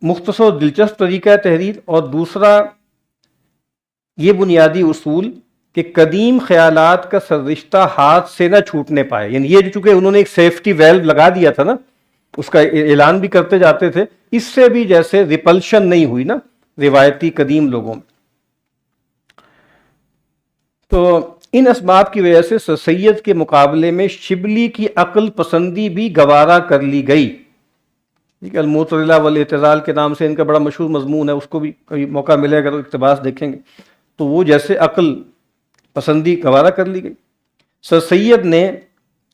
مختصر اور دلچسپ طریقہ تحریر، اور دوسرا یہ بنیادی اصول کہ قدیم خیالات کا سررشتہ ہاتھ سے نہ چھوٹنے پائے، یعنی یہ جو چونکہ انہوں نے ایک سیفٹی ویلو لگا دیا تھا نا، اس کا اعلان بھی کرتے جاتے تھے، اس سے بھی جیسے ریپلشن نہیں ہوئی نا روایتی قدیم لوگوں میں۔ تو ان اسباب کی وجہ سے سر سید کے مقابلے میں شبلی کی عقل پسندی بھی گوارا کر لی گئی۔ المعتزلہ والاعتزال کے نام سے ان کا بڑا مشہور مضمون ہے، اس کو بھی کبھی موقع ملے اگر اقتباس دیکھیں گے تو وہ جیسے عقل پسندی گوارا کر لی گئی۔ سر سید نے،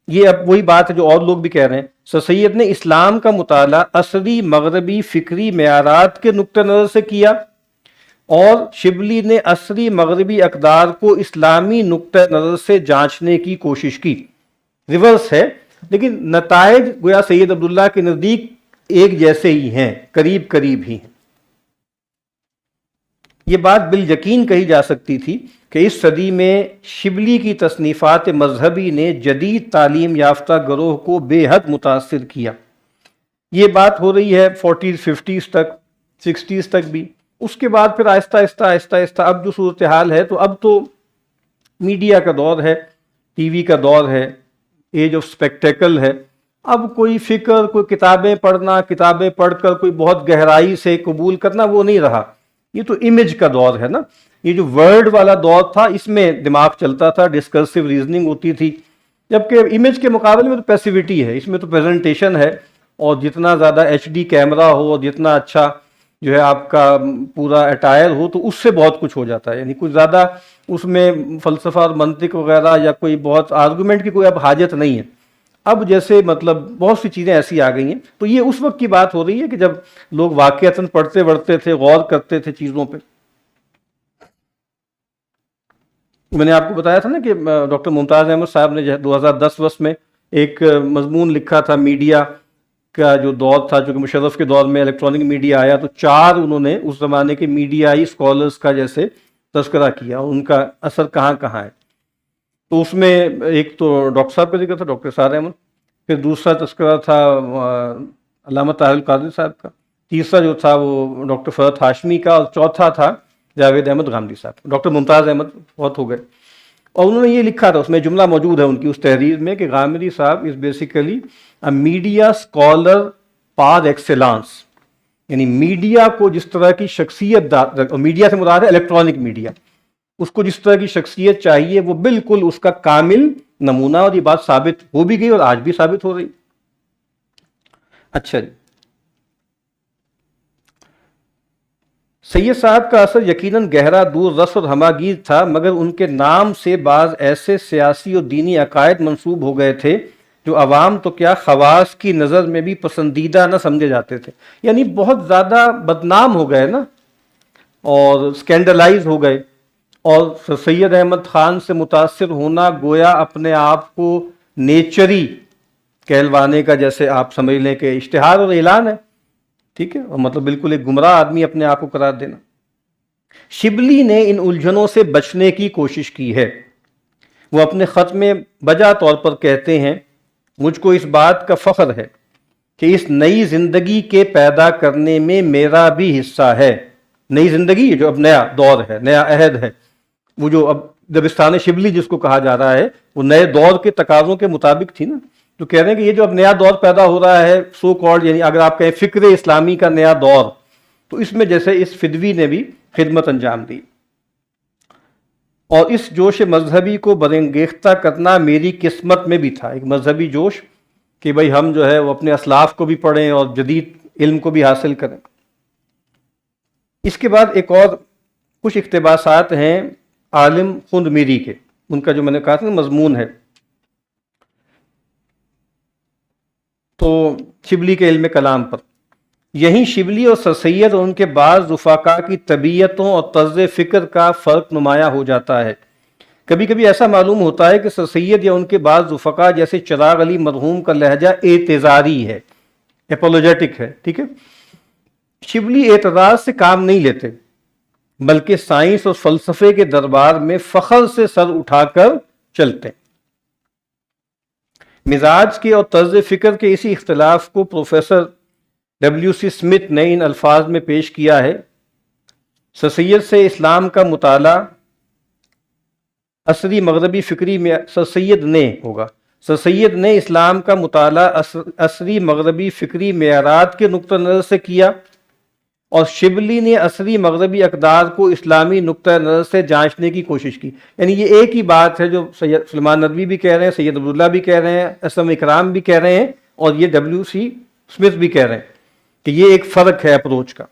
یہ اب وہی بات ہے جو اور لوگ بھی کہہ رہے ہیں، سر سید نے اسلام کا مطالعہ عصری مغربی فکری معیارات کے نقطہ نظر سے کیا، اور شبلی نے عصری مغربی اقدار کو اسلامی نقطہ نظر سے جانچنے کی کوشش کی۔ ریورس ہے، لیکن نتائج گویا سید عبداللہ کے نزدیک ایک جیسے ہی ہیں، قریب قریب ہی ہیں۔ یہ بات بالیقین کہی جا سکتی تھی کہ اس صدی میں شبلی کی تصنیفات مذہبی نے جدید تعلیم یافتہ گروہ کو بے حد متاثر کیا۔ یہ بات ہو رہی ہے 40s 50s تک، 60s تک بھی۔ اس کے بعد پھر آہستہ آہستہ اب جو صورتحال ہے، تو اب تو میڈیا کا دور ہے، ٹی وی کا دور ہے، ایج آف سپیکٹیکل ہے۔ اب کوئی فکر، کوئی کتابیں پڑھنا، کتابیں پڑھ کر کوئی بہت گہرائی سے قبول کرنا وہ نہیں رہا۔ یہ تو امیج کا دور ہے نا، یہ جو ورڈ والا دور تھا اس میں دماغ چلتا تھا، ڈسکرسیو ریزننگ ہوتی تھی، جبکہ امیج کے مقابلے میں تو پیسیوٹی ہے، اس میں تو پریزنٹیشن ہے، اور جتنا زیادہ ایچ ڈی کیمرہ ہو اور جتنا اچھا جو ہے آپ کا پورا اٹائر ہو تو اس سے بہت کچھ ہو جاتا ہے، یعنی کچھ زیادہ اس میں فلسفہ اور منطق وغیرہ یا کوئی بہت آرگومنٹ کی کوئی اب حاجت نہیں ہے۔ اب جیسے مطلب بہت سی چیزیں ایسی آ گئی ہیں، تو یہ اس وقت کی بات ہو رہی ہے کہ جب لوگ واقعتاً پڑھتے وڑھتے تھے، غور کرتے تھے چیزوں پہ۔ میں نے آپ کو بتایا تھا نا کہ ڈاکٹر ممتاز احمد صاحب نے 2010 میں ایک مضمون لکھا تھا، میڈیا کا جو دور تھا، جو کہ مشرف کے دور میں الیکٹرانک میڈیا آیا، تو 4 انہوں نے اس زمانے کے میڈیائی اسکالرز کا جیسے تذکرہ کیا، ان کا اثر کہاں کہاں ہے۔ تو اس میں ایک تو ڈاکٹر صاحب کا ذکر تھا، ڈاکٹر سعد احمد، پھر دوسرا تذکرہ تھا علامہ طاہر القادری صاحب کا، تیسرا جو تھا وہ ڈاکٹر فرحت ہاشمی کا، اور چوتھا تھا جاوید احمد غامدی صاحب۔ ڈاکٹر ممتاز احمد بہت ہو گئے، اور انہوں نے یہ لکھا تھا، اس میں جملہ موجود ہے ان کی اس تحریر میں کہ غامدی صاحب is basically a media scholar پار ایکسیلانس، یعنی میڈیا کو جس طرح کی شخصیت، اور میڈیا سے مراد ہے الیکٹرانک میڈیا، اس کو جس طرح کی شخصیت چاہیے وہ بالکل اس کا کامل نمونہ، اور یہ بات ثابت ہو بھی گئی اور آج بھی ثابت ہو رہی۔ اچھا جی، سید صاحب کا اثر یقیناً گہرا، دور رس اور ہماگیر تھا، مگر ان کے نام سے بعض ایسے سیاسی اور دینی عقائد منسوب ہو گئے تھے جو عوام تو کیا خواص کی نظر میں بھی پسندیدہ نہ سمجھے جاتے تھے۔ یعنی بہت زیادہ بدنام ہو گئے نا، اور سکینڈلائز ہو گئے، اور سر سید احمد خان سے متاثر ہونا گویا اپنے آپ کو نیچری کہلوانے کا، جیسے آپ سمجھ لیں کہ اشتہار اور اعلان ہے، ٹھیک ہے، اور مطلب بالکل ایک گمراہ آدمی اپنے آپ کو قرار دینا۔ شبلی نے ان الجھنوں سے بچنے کی کوشش کی ہے۔ وہ اپنے خط میں بجا طور پر کہتے ہیں، مجھ کو اس بات کا فخر ہے کہ اس نئی زندگی کے پیدا کرنے میں میرا بھی حصہ ہے۔ نئی زندگی جو اب نیا دور ہے، نیا عہد ہے، وہ جو اب دبستان شبلی جس کو کہا جا رہا ہے، وہ نئے دور کے تقاضوں کے مطابق تھی نا، تو کہہ رہے ہیں کہ یہ جو اب نیا دور پیدا ہو رہا ہے، سو کالڈ، یعنی اگر آپ کہیں فکر اسلامی کا نیا دور، تو اس میں جیسے اس فدوی نے بھی خدمت انجام دی، اور اس جوش مذہبی کو برانگیختہ کرنا میری قسمت میں بھی تھا۔ ایک مذہبی جوش کہ بھئی ہم جو ہے وہ اپنے اسلاف کو بھی پڑھیں اور جدید علم کو بھی حاصل کریں۔ اس کے بعد ایک اور کچھ اقتباسات ہیں عالم خند میری کے، ان کا جو میں نے کہا تھا مضمون ہے، تو شبلی کے علم کلام پر۔ یہیں شبلی اور سر سید اور ان کے بعض رفقا کی طبیعتوں اور طرز فکر کا فرق نمایاں ہو جاتا ہے۔ کبھی کبھی ایسا معلوم ہوتا ہے کہ سر سید یا ان کے بعض رفقا جیسے چراغ علی مرحوم کا لہجہ اعتذاری ہے، اپولوجیٹک ہے، ٹھیک ہے۔ شبلی اعتراض سے کام نہیں لیتے، بلکہ سائنس اور فلسفے کے دربار میں فخر سے سر اٹھا کر چلتے ہیں۔ مزاج کے اور طرز فکر کے اسی اختلاف کو پروفیسر ڈبلیو.سی. اسمتھ نے ان الفاظ میں پیش کیا ہے، سر سید سے اسلام کا مطالعہ عصری مغربی فکری میں سر سید نے اسلام کا مطالعہ عصری مغربی فکری معیارات کے نقطہ نظر سے کیا، اور شبلی نے عصری مغربی اقدار کو اسلامی نقطہ نظر سے جانچنے کی کوشش کی۔ یعنی یہ ایک ہی بات ہے جو سید سلیمان ندوی بھی کہہ رہے ہیں، سید عبداللہ بھی کہہ رہے ہیں، اسم اکرام بھی کہہ رہے ہیں، اور یہ ڈبلیو.سی. اسمتھ بھی کہہ رہے ہیں کہ یہ ایک فرق ہے اپروچ کا۔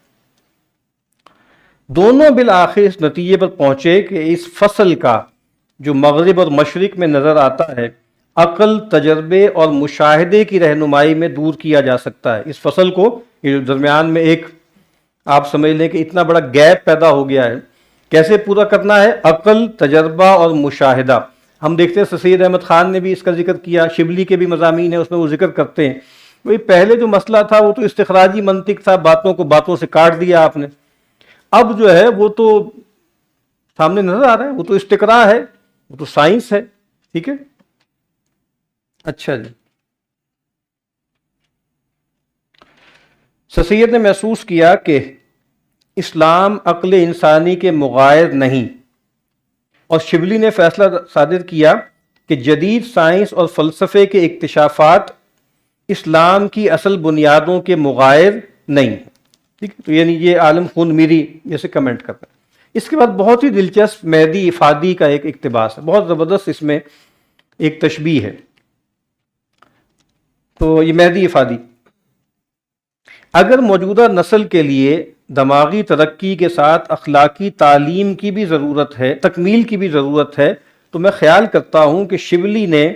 دونوں بالآخر اس نتیجے پر پہنچے کہ اس فصل کا جو مغرب اور مشرق میں نظر آتا ہے، عقل، تجربے اور مشاہدے کی رہنمائی میں دور کیا جا سکتا ہے۔ اس فصل کو، یہ جو درمیان میں ایک آپ سمجھ لیں کہ اتنا بڑا گیپ پیدا ہو گیا ہے، کیسے پورا کرنا ہے؟ عقل، تجربہ اور مشاہدہ۔ ہم دیکھتے ہیں سر سید احمد خان نے بھی اس کا ذکر کیا، شبلی کے بھی مضامین ہیں، اس میں وہ ذکر کرتے ہیں۔ وہی پہلے جو مسئلہ تھا وہ تو استخراجی منطق تھا، باتوں کو باتوں سے کاٹ دیا آپ نے۔ اب جو ہے وہ تو سامنے نظر آ رہا ہے، وہ تو استقراء ہے، وہ تو سائنس ہے، ٹھیک ہے۔ اچھا جی، سر سید نے محسوس کیا کہ اسلام عقل انسانی کے مغایر نہیں، اور شبلی نے فیصلہ صادر کیا کہ جدید سائنس اور فلسفے کے اکتشافات اسلام کی اصل بنیادوں کے مغایر نہیں، ٹھیک ہے۔ تو یعنی یہ عالم خون میری جیسے کمنٹ کرتا ہے۔ اس کے بعد بہت ہی دلچسپ مہدی افادی کا ایک اقتباس ہے، بہت زبردست، اس میں ایک تشبیہ ہے۔ تو یہ مہدی افادی، اگر موجودہ نسل کے لیے دماغی ترقی کے ساتھ اخلاقی تعلیم کی بھی ضرورت ہے، تکمیل کی بھی ضرورت ہے، تو میں خیال کرتا ہوں کہ شبلی نے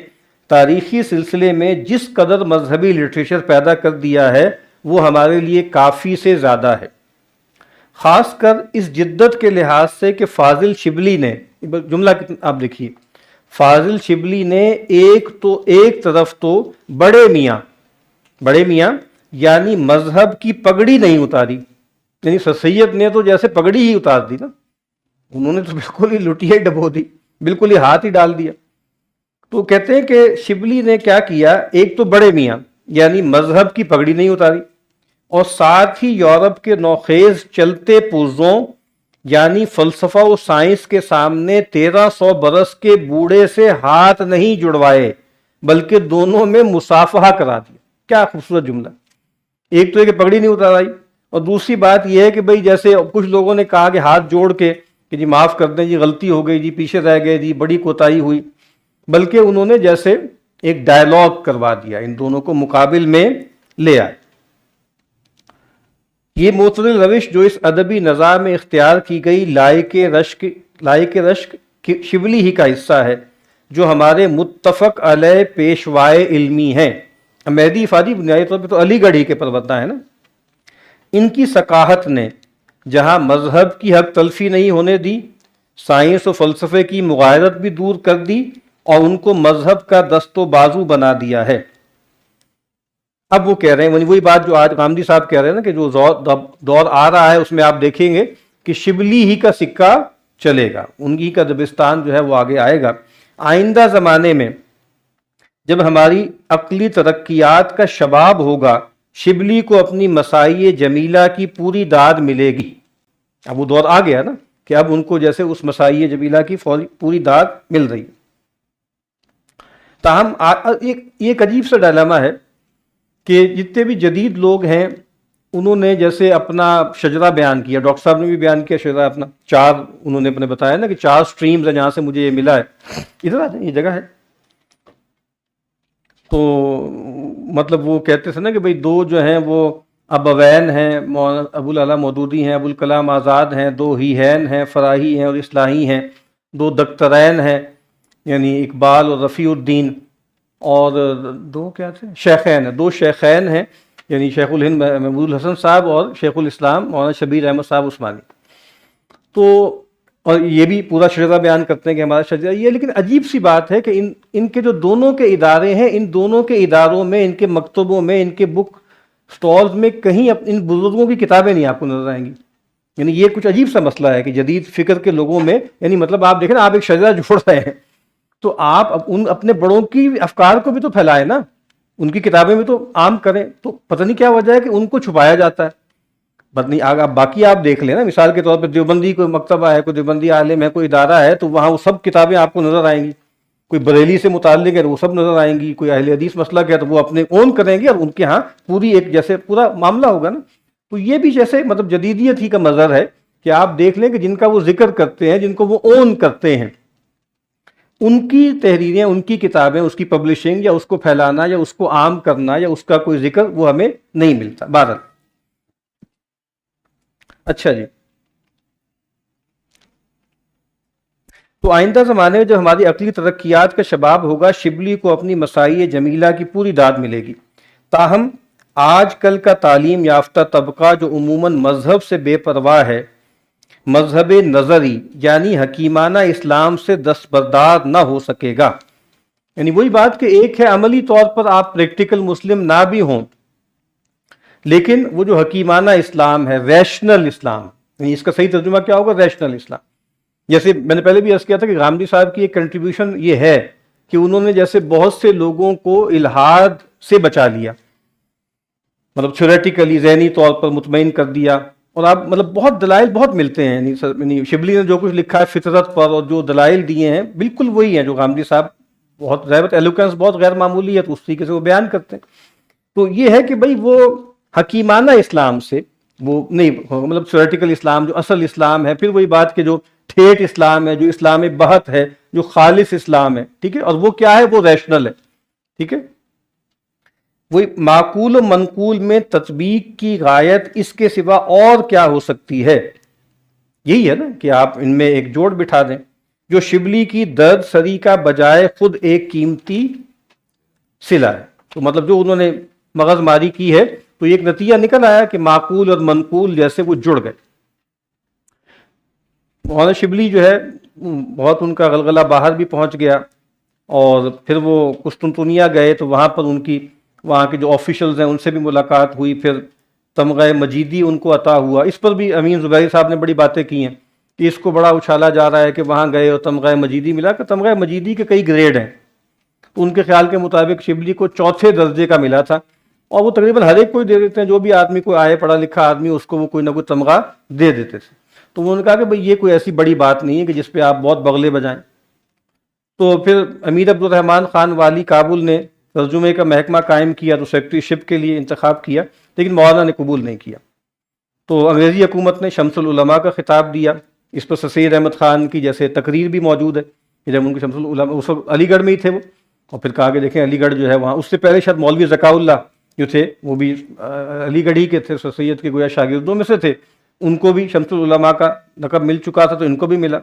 تاریخی سلسلے میں جس قدر مذہبی لٹریچر پیدا کر دیا ہے وہ ہمارے لیے کافی سے زیادہ ہے، خاص کر اس جدت کے لحاظ سے کہ فاضل شبلی نے، جملہ آپ دیکھیے، فاضل شبلی نے ایک طرف تو بڑے میاں یعنی مذہب کی پگڑی نہیں اتاری، یعنی سر سید نے تو جیسے پگڑی ہی اتار دی نا، انہوں نے تو بالکل ہی لٹیا ہی ڈبو دی، بالکل ہی ہاتھ ہی ڈال دیا۔ تو کہتے ہیں کہ شبلی نے کیا کیا، ایک تو بڑے میاں یعنی مذہب کی پگڑی نہیں اتاری، اور ساتھ ہی یورپ کے نوخیز چلتے پرزوں یعنی فلسفہ و سائنس کے سامنے 1300 برس کے بوڑھے سے ہاتھ نہیں جڑوائے، بلکہ دونوں میں مصافحہ کرا دیا۔ کیا خوبصورت جملہ! ایک تو یہ کہ پگڑی نہیں اترائی، اور دوسری بات یہ ہے کہ بھئی جیسے کچھ لوگوں نے کہا کہ ہاتھ جوڑ کے کہ جی معاف کر دیں جی، غلطی ہو گئی جی، پیچھے رہ گئے جی، بڑی کوتاہی ہوئی، بلکہ انہوں نے جیسے ایک ڈائلاگ کروا دیا، ان دونوں کو مقابل میں لے آئے۔ یہ معتدل روش جو اس ادبی نظام میں اختیار کی گئی لائق رشک شبلی ہی کا حصہ ہے، جو ہمارے متفق علیہ پیشوائے علمی ہیں۔ مہدی افادی بنیادی طور پہ تو علی گڑھ ہی کے پروردہ ہے نا۔ ان کی ثقافت نے جہاں مذہب کی حق تلفی نہیں ہونے دی، سائنس و فلسفے کی مغایرت بھی دور کر دی اور ان کو مذہب کا دست و بازو بنا دیا ہے۔ اب وہ کہہ رہے ہیں وہی بات جو آج غامدی صاحب کہہ رہے ہیں نا کہ جو دور آ رہا ہے اس میں آپ دیکھیں گے کہ شبلی ہی کا سکہ چلے گا، ان کی کا دبستان جو ہے وہ آگے آئے گا۔ آئندہ زمانے میں جب ہماری عقلی ترقیات کا شباب ہوگا، شبلی کو اپنی مسائی جمیلہ کی پوری داد ملے گی۔ اب وہ دور آ گیا نا کہ اب ان کو جیسے اس مسائی جمیلہ کی پوری داد مل رہی۔ تاہم ایک عجیب سا ڈائلاما ہے کہ جتنے بھی جدید لوگ ہیں انہوں نے جیسے اپنا شجرہ بیان کیا، ڈاکٹر صاحب نے بھی بیان کیا شجرہ اپنا، چار انہوں نے اپنے بتایا نا کہ 4 سٹریمز ہیں جہاں سے مجھے یہ ملا ہے۔ ادھر آ جائیں، یہ جگہ ہے۔ تو مطلب وہ کہتے تھے نا کہ بھئی 2 جو ہیں وہ ابوین ہیں، ابو العلا مودودی ہیں، ابو الکلام آزاد ہیں، 2 ہیہین ہیں، فراہی ہیں اور اصلاحی ہیں، 2 دکترین ہیں یعنی اقبال اور رفیع الدین، اور 2 کیا تھے شیخین ہیں، 2 شیخین ہیں یعنی شیخ الہند محمود الحسن صاحب اور شیخ الاسلام مولانا شبیر احمد صاحب عثمانی۔ تو اور یہ بھی پورا شجرہ بیان کرتے ہیں کہ ہمارا شجرہ یہ، لیکن عجیب سی بات ہے کہ ان کے جو دونوں کے ادارے ہیں، ان دونوں کے اداروں میں، ان کے مکتبوں میں، ان کے بک سٹالز میں کہیں ان بزرگوں کی کتابیں نہیں آپ کو نظر آئیں گی۔ یعنی یہ کچھ عجیب سا مسئلہ ہے کہ جدید فکر کے لوگوں میں، یعنی مطلب آپ دیکھیں نا، آپ ایک شجرہ جوڑ رہے ہیں تو آپ ان اپنے بڑوں کی افکار کو بھی تو پھیلائیں نا، ان کی کتابیں بھی تو عام کریں۔ تو پتہ نہیں کیا وجہ ہے کہ ان کو چھپایا جاتا ہے۔ باقی آپ دیکھ لیں نا، مثال کے طور پہ دیوبندی کوئی مکتبہ ہے، کوئی دیوبندی عالم ہے، کوئی ادارہ ہے، تو وہاں وہ سب کتابیں آپ کو نظر آئیں گی۔ کوئی بریلی سے متعلق ہے تو وہ سب نظر آئیں گی، کوئی اہل حدیث مسلک ہے تو وہ اپنے اون کریں گے اور ان کے ہاں پوری ایک جیسے پورا معاملہ ہوگا نا۔ تو یہ بھی جیسے مطلب جدیدیت ہی کا مظہر ہے کہ آپ دیکھ لیں کہ جن کا وہ ذکر کرتے ہیں، جن کو وہ اون کرتے ہیں، ان کی تحریریں، ان کی کتابیں، اس کی پبلشنگ یا اس کو پھیلانا یا اس کو عام کرنا یا اس کا کوئی ذکر وہ ہمیں نہیں ملتا۔ بہرحال اچھا جی، تو آئندہ زمانے میں جب ہماری عقلی ترقیات کا شباب ہوگا، شبلی کو اپنی مسائی جمیلہ کی پوری داد ملے گی۔ تاہم آج کل کا تعلیم یافتہ طبقہ جو عموماً مذہب سے بے پرواہ ہے، مذہب نظری یعنی حکیمانہ اسلام سے دستبردار نہ ہو سکے گا۔ یعنی وہی بات کہ ایک ہے عملی طور پر آپ پریکٹیکل مسلم نہ بھی ہوں، لیکن وہ جو حکیمانہ اسلام ہے، ریشنل اسلام، یعنی اس کا صحیح ترجمہ کیا ہوگا؟ ریشنل اسلام۔ جیسے میں نے پہلے بھی عرض کیا تھا کہ غامدی صاحب کی ایک کنٹریبیوشن یہ ہے کہ انہوں نے جیسے بہت سے لوگوں کو الحاد سے بچا لیا، مطلب تھیوریٹیکلی ذہنی طور پر مطمئن کر دیا، اور آپ مطلب بہت دلائل بہت ملتے ہیں، یعنی شبلی نے جو کچھ لکھا ہے فطرت پر اور جو دلائل دیے ہیں بالکل وہی ہیں جو غامدی صاحب، بہت ضابط ایلوکینس بہت غیر معمولی ہے تو اس طریقے سے وہ بیان کرتے ہیں۔ تو یہ ہے کہ بھئی وہ حکیمانہ اسلام سے وہ نہیں، مطلب تھیوریٹیکل اسلام جو اصل اسلام ہے، پھر وہی بات کہ جو ٹھیٹ اسلام ہے، جو اسلام بحت ہے، جو خالص اسلام ہے، ٹھیک ہے، اور وہ کیا ہے؟ وہ ریشنل ہے، ٹھیک ہے۔ وہی معقول و منقول میں تطبیق کی غایت اس کے سوا اور کیا ہو سکتی ہے؟ یہی ہے نا کہ آپ ان میں ایک جوڑ بٹھا دیں، جو شبلی کی درد سری کا بجائے خود ایک قیمتی صلہ ہے۔ تو مطلب جو انہوں نے مغز ماری کی ہے تو ایک نتیجہ نکل آیا کہ معقول اور منقول جیسے وہ جڑ گئے۔ مولانا شبلی جو ہے بہت ان کا غلغلہ باہر بھی پہنچ گیا، اور پھر وہ قسطنطنیہ گئے تو وہاں پر ان کی وہاں کے جو آفیشلز ہیں ان سے بھی ملاقات ہوئی، پھر تمغہ مجیدی ان کو عطا ہوا۔ اس پر بھی امین زبیری صاحب نے بڑی باتیں کی ہیں کہ اس کو بڑا اچھالا جا رہا ہے کہ وہاں گئے اور تمغہ مجیدی ملا، کہ تمغہ مجیدی کے کئی گریڈ ہیں، تو ان کے خیال کے مطابق شبلی کو 4تھے درجے کا ملا تھا، اور وہ تقریباً ہر ایک کو دے دیتے ہیں، جو بھی آدمی کوئی آئے پڑھا لکھا آدمی اس کو وہ کوئی نہ کوئی تمغہ دے دیتے تھے۔ تو انہوں نے کہا کہ بھئی یہ کوئی ایسی بڑی بات نہیں ہے کہ جس پہ آپ بہت بغلے بجائیں۔ تو پھر امیر عبد الرحمن خان والی کابل نے ترجمے کا محکمہ قائم کیا، تو سیکرٹری شپ کے لیے انتخاب کیا، لیکن مولانا نے قبول نہیں کیا۔ تو انگریزی حکومت نے شمس العلماء کا خطاب دیا، اس پر سید احمد خان کی جیسے تقریر بھی موجود ہے کہ جب ان کے شمس العلماء اس وقت علی گڑھ میں ہی تھے وہ، اور پھر کہا کہ دیکھیں علی گڑھ جو ہے وہاں، اس سے پہلے شاید مولوی ذکاء اللہ جو تھے وہ بھی علی گڑھ ہی کے تھے، سر سید کے گویا شاگردوں میں سے تھے، ان کو بھی شمس العلماء کا لقب مل چکا تھا، تو ان کو بھی ملا،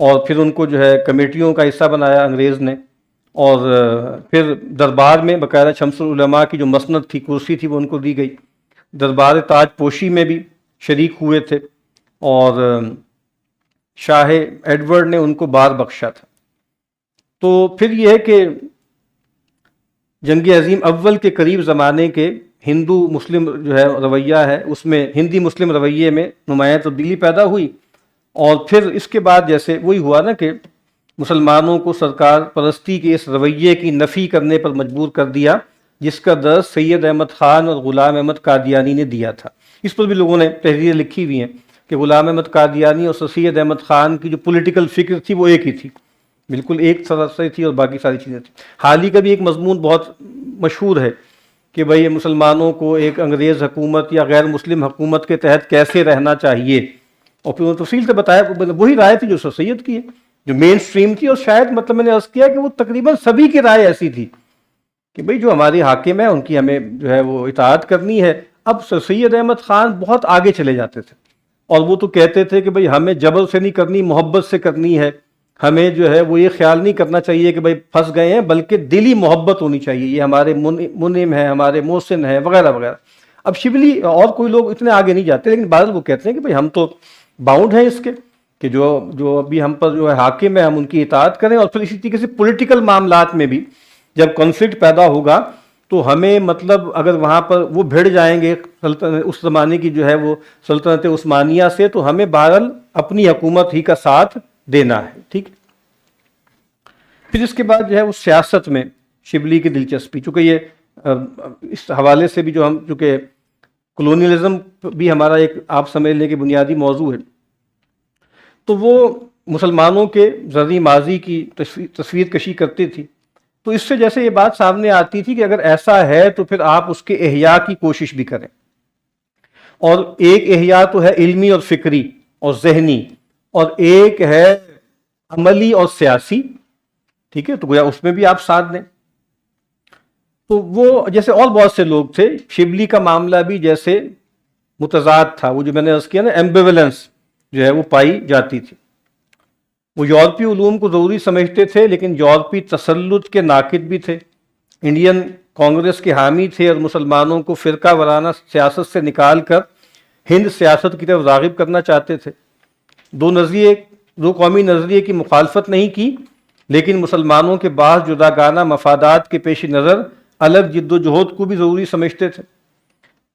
اور پھر ان کو جو ہے کمیٹیوں کا حصہ بنایا انگریز نے، اور پھر دربار میں باقاعدہ شمس العلماء کی جو مسند تھی، کرسی تھی، وہ ان کو دی گئی، دربار تاج پوشی میں بھی شریک ہوئے تھے، اور شاہ ایڈورڈ نے ان کو بار بخشا تھا۔ تو پھر یہ ہے کہ جنگ عظیم اول کے قریب زمانے کے ہندو مسلم جو ہے رویہ ہے، اس میں ہندی مسلم رویے میں نمایاں تبدیلی پیدا ہوئی، اور پھر اس کے بعد جیسے وہی ہوا نا کہ مسلمانوں کو سرکار پرستی کے اس رویے کی نفی کرنے پر مجبور کر دیا، جس کا درس سید احمد خان اور غلام احمد قادیانی نے دیا تھا۔ اس پر بھی لوگوں نے تحریریں لکھی ہوئی ہیں کہ غلام احمد قادیانی اور سید احمد خان کی جو پولیٹیکل فکر تھی وہ ایک ہی تھی، بالکل ایک طرح سے تھی، اور باقی ساری چیزیں تھیں۔ حال ہی کا بھی ایک مضمون بہت مشہور ہے کہ بھئی مسلمانوں کو ایک انگریز حکومت یا غیر مسلم حکومت کے تحت کیسے رہنا چاہیے، اور پھر انہوں نے تفصیل سے بتایا، وہی رائے تھی جو سر سید کی ہے، جو مین سٹریم تھی، اور شاید مطلب میں نے عرض کیا کہ وہ تقریباً سبھی کی رائے ایسی تھی کہ بھئی جو ہماری حاکم ہے ان کی ہمیں جو ہے وہ اطاعت کرنی ہے۔ اب سر سید احمد خان بہت آگے چلے جاتے تھے، اور وہ تو کہتے تھے کہ بھئی ہمیں جبر سے نہیں کرنی، محبت سے کرنی ہے، ہمیں جو ہے وہ یہ خیال نہیں کرنا چاہیے کہ بھئی پھنس گئے ہیں، بلکہ دلی محبت ہونی چاہیے، یہ ہمارے منعم ہیں، ہمارے محسن ہیں، وغیرہ وغیرہ۔ اب شبلی اور کوئی لوگ اتنے آگے نہیں جاتے، لیکن بعض وہ کہتے ہیں کہ بھئی ہم تو باؤنڈ ہیں اس کے کہ جو ابھی ہم پر جو ہے حاکم ہے ہم ان کی اطاعت کریں، اور پھر اسی طریقے سے پولیٹیکل معاملات میں بھی جب کانفلکٹ پیدا ہوگا تو ہمیں مطلب اگر وہاں پر وہ بھیڑ جائیں گے اس زمانے کی جو ہے وہ سلطنت عثمانیہ سے، تو ہمیں بہرحال اپنی حکومت ہی کا ساتھ دینا ہے، ٹھیک۔ پھر اس کے بعد جو ہے وہ سیاست میں شبلی کی دلچسپی، چونکہ یہ اس حوالے سے بھی جو ہم چونکہ کلونیلزم بھی ہمارا ایک آپ سمجھ لیں کہ بنیادی موضوع ہے، تو وہ مسلمانوں کے زرعی ماضی کی تصویر کشی کرتی تھی، تو اس سے جیسے یہ بات سامنے آتی تھی کہ اگر ایسا ہے تو پھر آپ اس کے احیاء کی کوشش بھی کریں، اور ایک احیاء تو ہے علمی اور فکری اور ذہنی، اور ایک ہے عملی اور سیاسی، ٹھیک ہے، تو گویا اس میں بھی آپ ساتھ دیں۔ تو وہ جیسے اور بہت سے لوگ تھے، شبلی کا معاملہ بھی جیسے متضاد تھا، وہ جو میں نے عرض کیا نا ایمبیولنس جو ہے وہ پائی جاتی تھی۔ وہ یورپی علوم کو ضروری سمجھتے تھے، لیکن یورپی تسلط کے ناقد بھی تھے، انڈین کانگریس کے حامی تھے، اور مسلمانوں کو فرقہ وارانہ سیاست سے نکال کر ہند سیاست کی طرف راغب کرنا چاہتے تھے۔ دو قومی نظریے کی مخالفت نہیں کی، لیکن مسلمانوں کے بعض جداگانہ مفادات کے پیش نظر الگ جد و جہد کو بھی ضروری سمجھتے تھے۔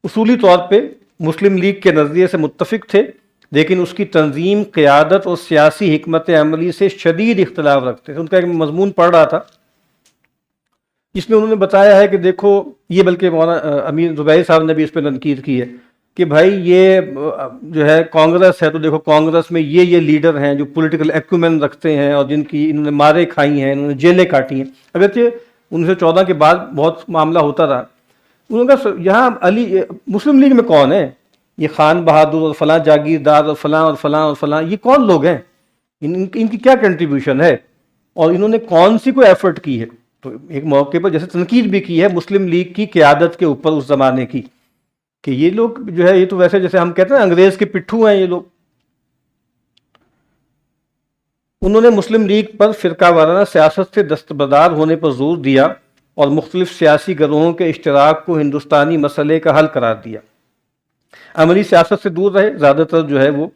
اصولی طور پہ مسلم لیگ کے نظریے سے متفق تھے، لیکن اس کی تنظیم، قیادت اور سیاسی حکمت عملی سے شدید اختلاف رکھتے تھے۔ ان کا ایک مضمون پڑھ رہا تھا، جس میں انہوں نے بتایا ہے کہ دیکھو یہ، بلکہ مولانا امیر زبیر صاحب نے بھی اس پہ تنقید کی ہے کہ بھائی یہ جو ہے کانگریس ہے، تو دیکھو کانگریس میں یہ لیڈر ہیں جو پولیٹیکل ایکومن رکھتے ہیں، اور جن کی انہوں نے مارے کھائی ہیں، انہوں نے جیلیں کاٹی ہیں، اگرچہ 1914 کے بعد بہت معاملہ ہوتا رہا۔ انہوں نے کہا یہاں مسلم لیگ میں کون ہے؟ یہ خان بہادر اور فلاں جاگیردار اور فلاں اور فلاں اور فلاں، یہ کون لوگ ہیں؟ ان کی کیا کنٹریبیوشن ہے، اور انہوں نے کون سی کوئی ایفرٹ کی ہے؟ تو ایک موقع پر جیسے تنقید بھی کی ہے مسلم لیگ کی قیادت کے اوپر اس زمانے کی، کہ یہ لوگ جو ہے یہ تو ویسے جیسے ہم کہتے ہیں انگریز کے پٹھو ہیں یہ لوگ۔ انہوں نے مسلم لیگ پر فرقہ وارانہ سیاست سے دستبردار ہونے پر زور دیا، اور مختلف سیاسی گروہوں کے اشتراک کو ہندوستانی مسئلے کا حل قرار دیا۔ عملی سیاست سے دور رہے، زیادہ تر جو ہے وہ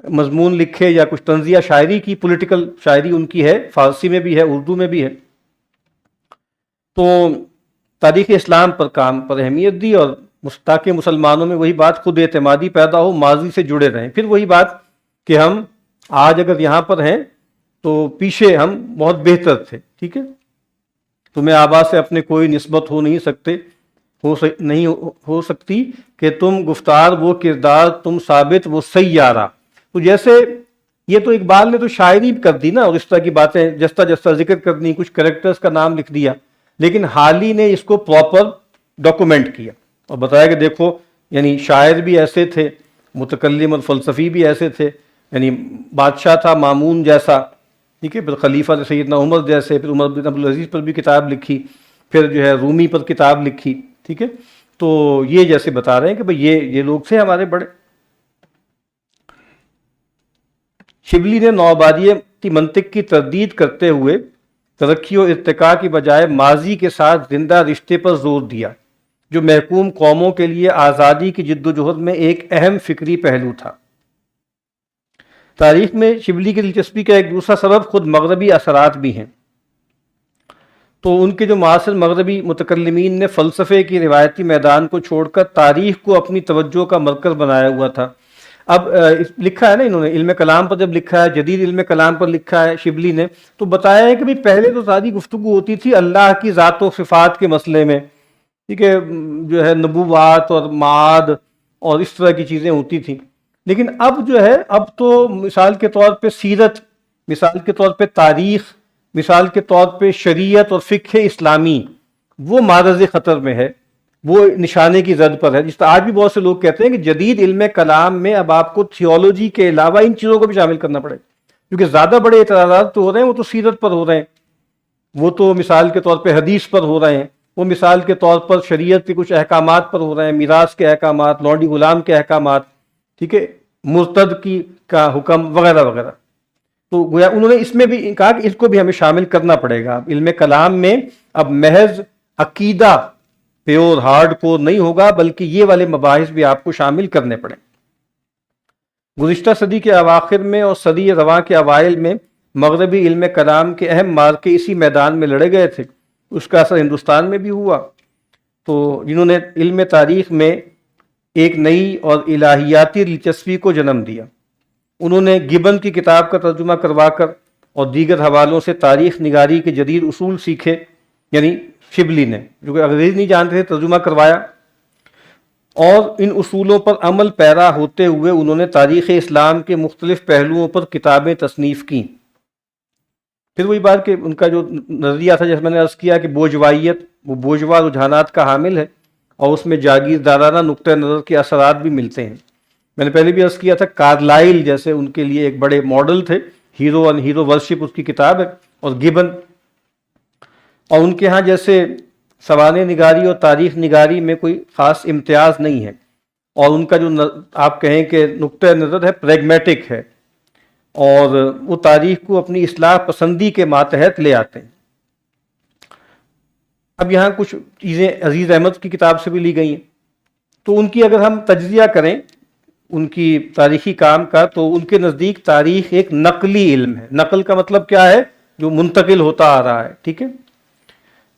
مضمون لکھے یا کچھ طنزیہ شاعری کی، پولیٹیکل شاعری ان کی ہے، فارسی میں بھی ہے، اردو میں بھی ہے۔ تو تاریخ اسلام پر کام پر اہمیت دی، اور تاکہ مسلمانوں میں وہی بات خود اعتمادی پیدا ہو، ماضی سے جڑے رہیں۔ پھر وہی بات کہ ہم آج اگر یہاں پر ہیں تو پیچھے ہم بہت بہتر تھے، ٹھیک ہے، تمہیں آبا سے اپنے کوئی نسبت ہو نہیں سکتی کہ تم گفتار وہ کردار تم ثابت وہ سیارہ۔ تو جیسے یہ تو اقبال نے تو شاعری کر دی نا، اور اس طرح کی باتیں جستا جستا ذکر کرنی، کچھ کریکٹرز کا نام لکھ دیا، لیکن حالی نے اس کو پراپر ڈاکومنٹ کیا اور بتایا کہ دیکھو یعنی شاعر بھی ایسے تھے، متکلم اور فلسفی بھی ایسے تھے، یعنی بادشاہ تھا مامون جیسا، ٹھیک ہے، پھر خلیفہ سیدنا عمر جیسے، پھر عمر بن عبدالعزیز پر بھی کتاب لکھی، پھر جو ہے رومی پر کتاب لکھی، ٹھیک ہے. تو یہ جیسے بتا رہے ہیں کہ بھئی یہ لوگ تھے ہمارے بڑے. شبلی نے نوآبادیاتی منطق کی تردید کرتے ہوئے ترقی و ارتقاء کی بجائے ماضی کے ساتھ زندہ رشتے پر زور دیا، جو محکوم قوموں کے لیے آزادی کی جد و جہد میں ایک اہم فکری پہلو تھا. تاریخ میں شبلی کی دلچسپی کا ایک دوسرا سبب خود مغربی اثرات بھی ہیں. تو ان کے جو معاصر مغربی متکلمین نے فلسفے کی روایتی میدان کو چھوڑ کر تاریخ کو اپنی توجہ کا مرکز بنایا ہوا تھا. اب لکھا ہے نا انہوں نے علم کلام پر، جب لکھا ہے جدید علم کلام پر لکھا ہے شبلی نے، تو بتایا ہے کہ بھی پہلے تو ساری گفتگو ہوتی تھی اللہ کی ذات و صفات کے مسئلے میں، ٹھیک ہے، جو ہے نبوات اور معاد اور اس طرح کی چیزیں ہوتی تھیں. لیکن اب جو ہے اب تو مثال کے طور پہ سیرت، مثال کے طور پہ تاریخ، مثال کے طور پہ شریعت اور فقہ اسلامی وہ معرض خطر میں ہے، وہ نشانے کی زد پر ہے. جس طرح آج بھی بہت سے لوگ کہتے ہیں کہ جدید علم کلام میں اب آپ کو تھیولوجی کے علاوہ ان چیزوں کو بھی شامل کرنا پڑے، کیونکہ زیادہ بڑے اعتراضات تو ہو رہے ہیں وہ تو سیرت پر ہو رہے ہیں، وہ تو مثال کے طور پہ حدیث پر ہو رہے ہیں، وہ مثال کے طور پر شریعت کے کچھ احکامات پر ہو رہے ہیں، میراث کے احکامات، لونڈی غلام کے احکامات، ٹھیک ہے، مرتد کا حکم وغیرہ وغیرہ. تو گویا انہوں نے اس میں بھی کہا کہ اس کو بھی ہمیں شامل کرنا پڑے گا. علم کلام میں اب محض عقیدہ پیور ہارڈ کور نہیں ہوگا، بلکہ یہ والے مباحث بھی آپ کو شامل کرنے پڑیں. گزشتہ صدی کے اواخر میں اور صدی رواں کے اوائل میں مغربی علم کلام کے اہم مارکے اسی میدان میں لڑے گئے تھے. اس کا اثر ہندوستان میں بھی ہوا. تو جنہوں نے علم تاریخ میں ایک نئی اور الہیاتی دلچسپی کو جنم دیا، انہوں نے گبن کی کتاب کا ترجمہ کروا کر اور دیگر حوالوں سے تاریخ نگاری کے جدید اصول سیکھے. یعنی شبلی نے، جو کہ انگریزی نہیں جانتے تھے، ترجمہ کروایا، اور ان اصولوں پر عمل پیرا ہوتے ہوئے انہوں نے تاریخ اسلام کے مختلف پہلوؤں پر کتابیں تصنیف کیں. پھر وہی بات کہ ان کا جو نظریہ تھا، جیسے میں نے عرض کیا کہ بوجوائیت، وہ بوجھوا رجحانات کا حامل ہے، اور اس میں جاگیردارانہ نقطہ نظر کے اثرات بھی ملتے ہیں. میں نے پہلے بھی عرض کیا تھا کارلائل جیسے ان کے لیے ایک بڑے ماڈل تھے، ہیرو اینڈ ہیرو ورشپ اس کی کتاب ہے، اور گبن. اور ان کے ہاں جیسے سوانح نگاری اور تاریخ نگاری میں کوئی خاص امتیاز نہیں ہے، اور ان کا جو آپ کہیں کہ نقطہ نظر ہے پریگمیٹک ہے، اور وہ تاریخ کو اپنی اصلاح پسندی کے ماتحت لے آتے ہیں. اب یہاں کچھ چیزیں عزیز احمد کی کتاب سے بھی لی گئی ہیں. تو ان کی اگر ہم تجزیہ کریں ان کی تاریخی کام کا، تو ان کے نزدیک تاریخ ایک نقلی علم ہے. نقل کا مطلب کیا ہے؟ جو منتقل ہوتا آ رہا ہے، ٹھیک ہے.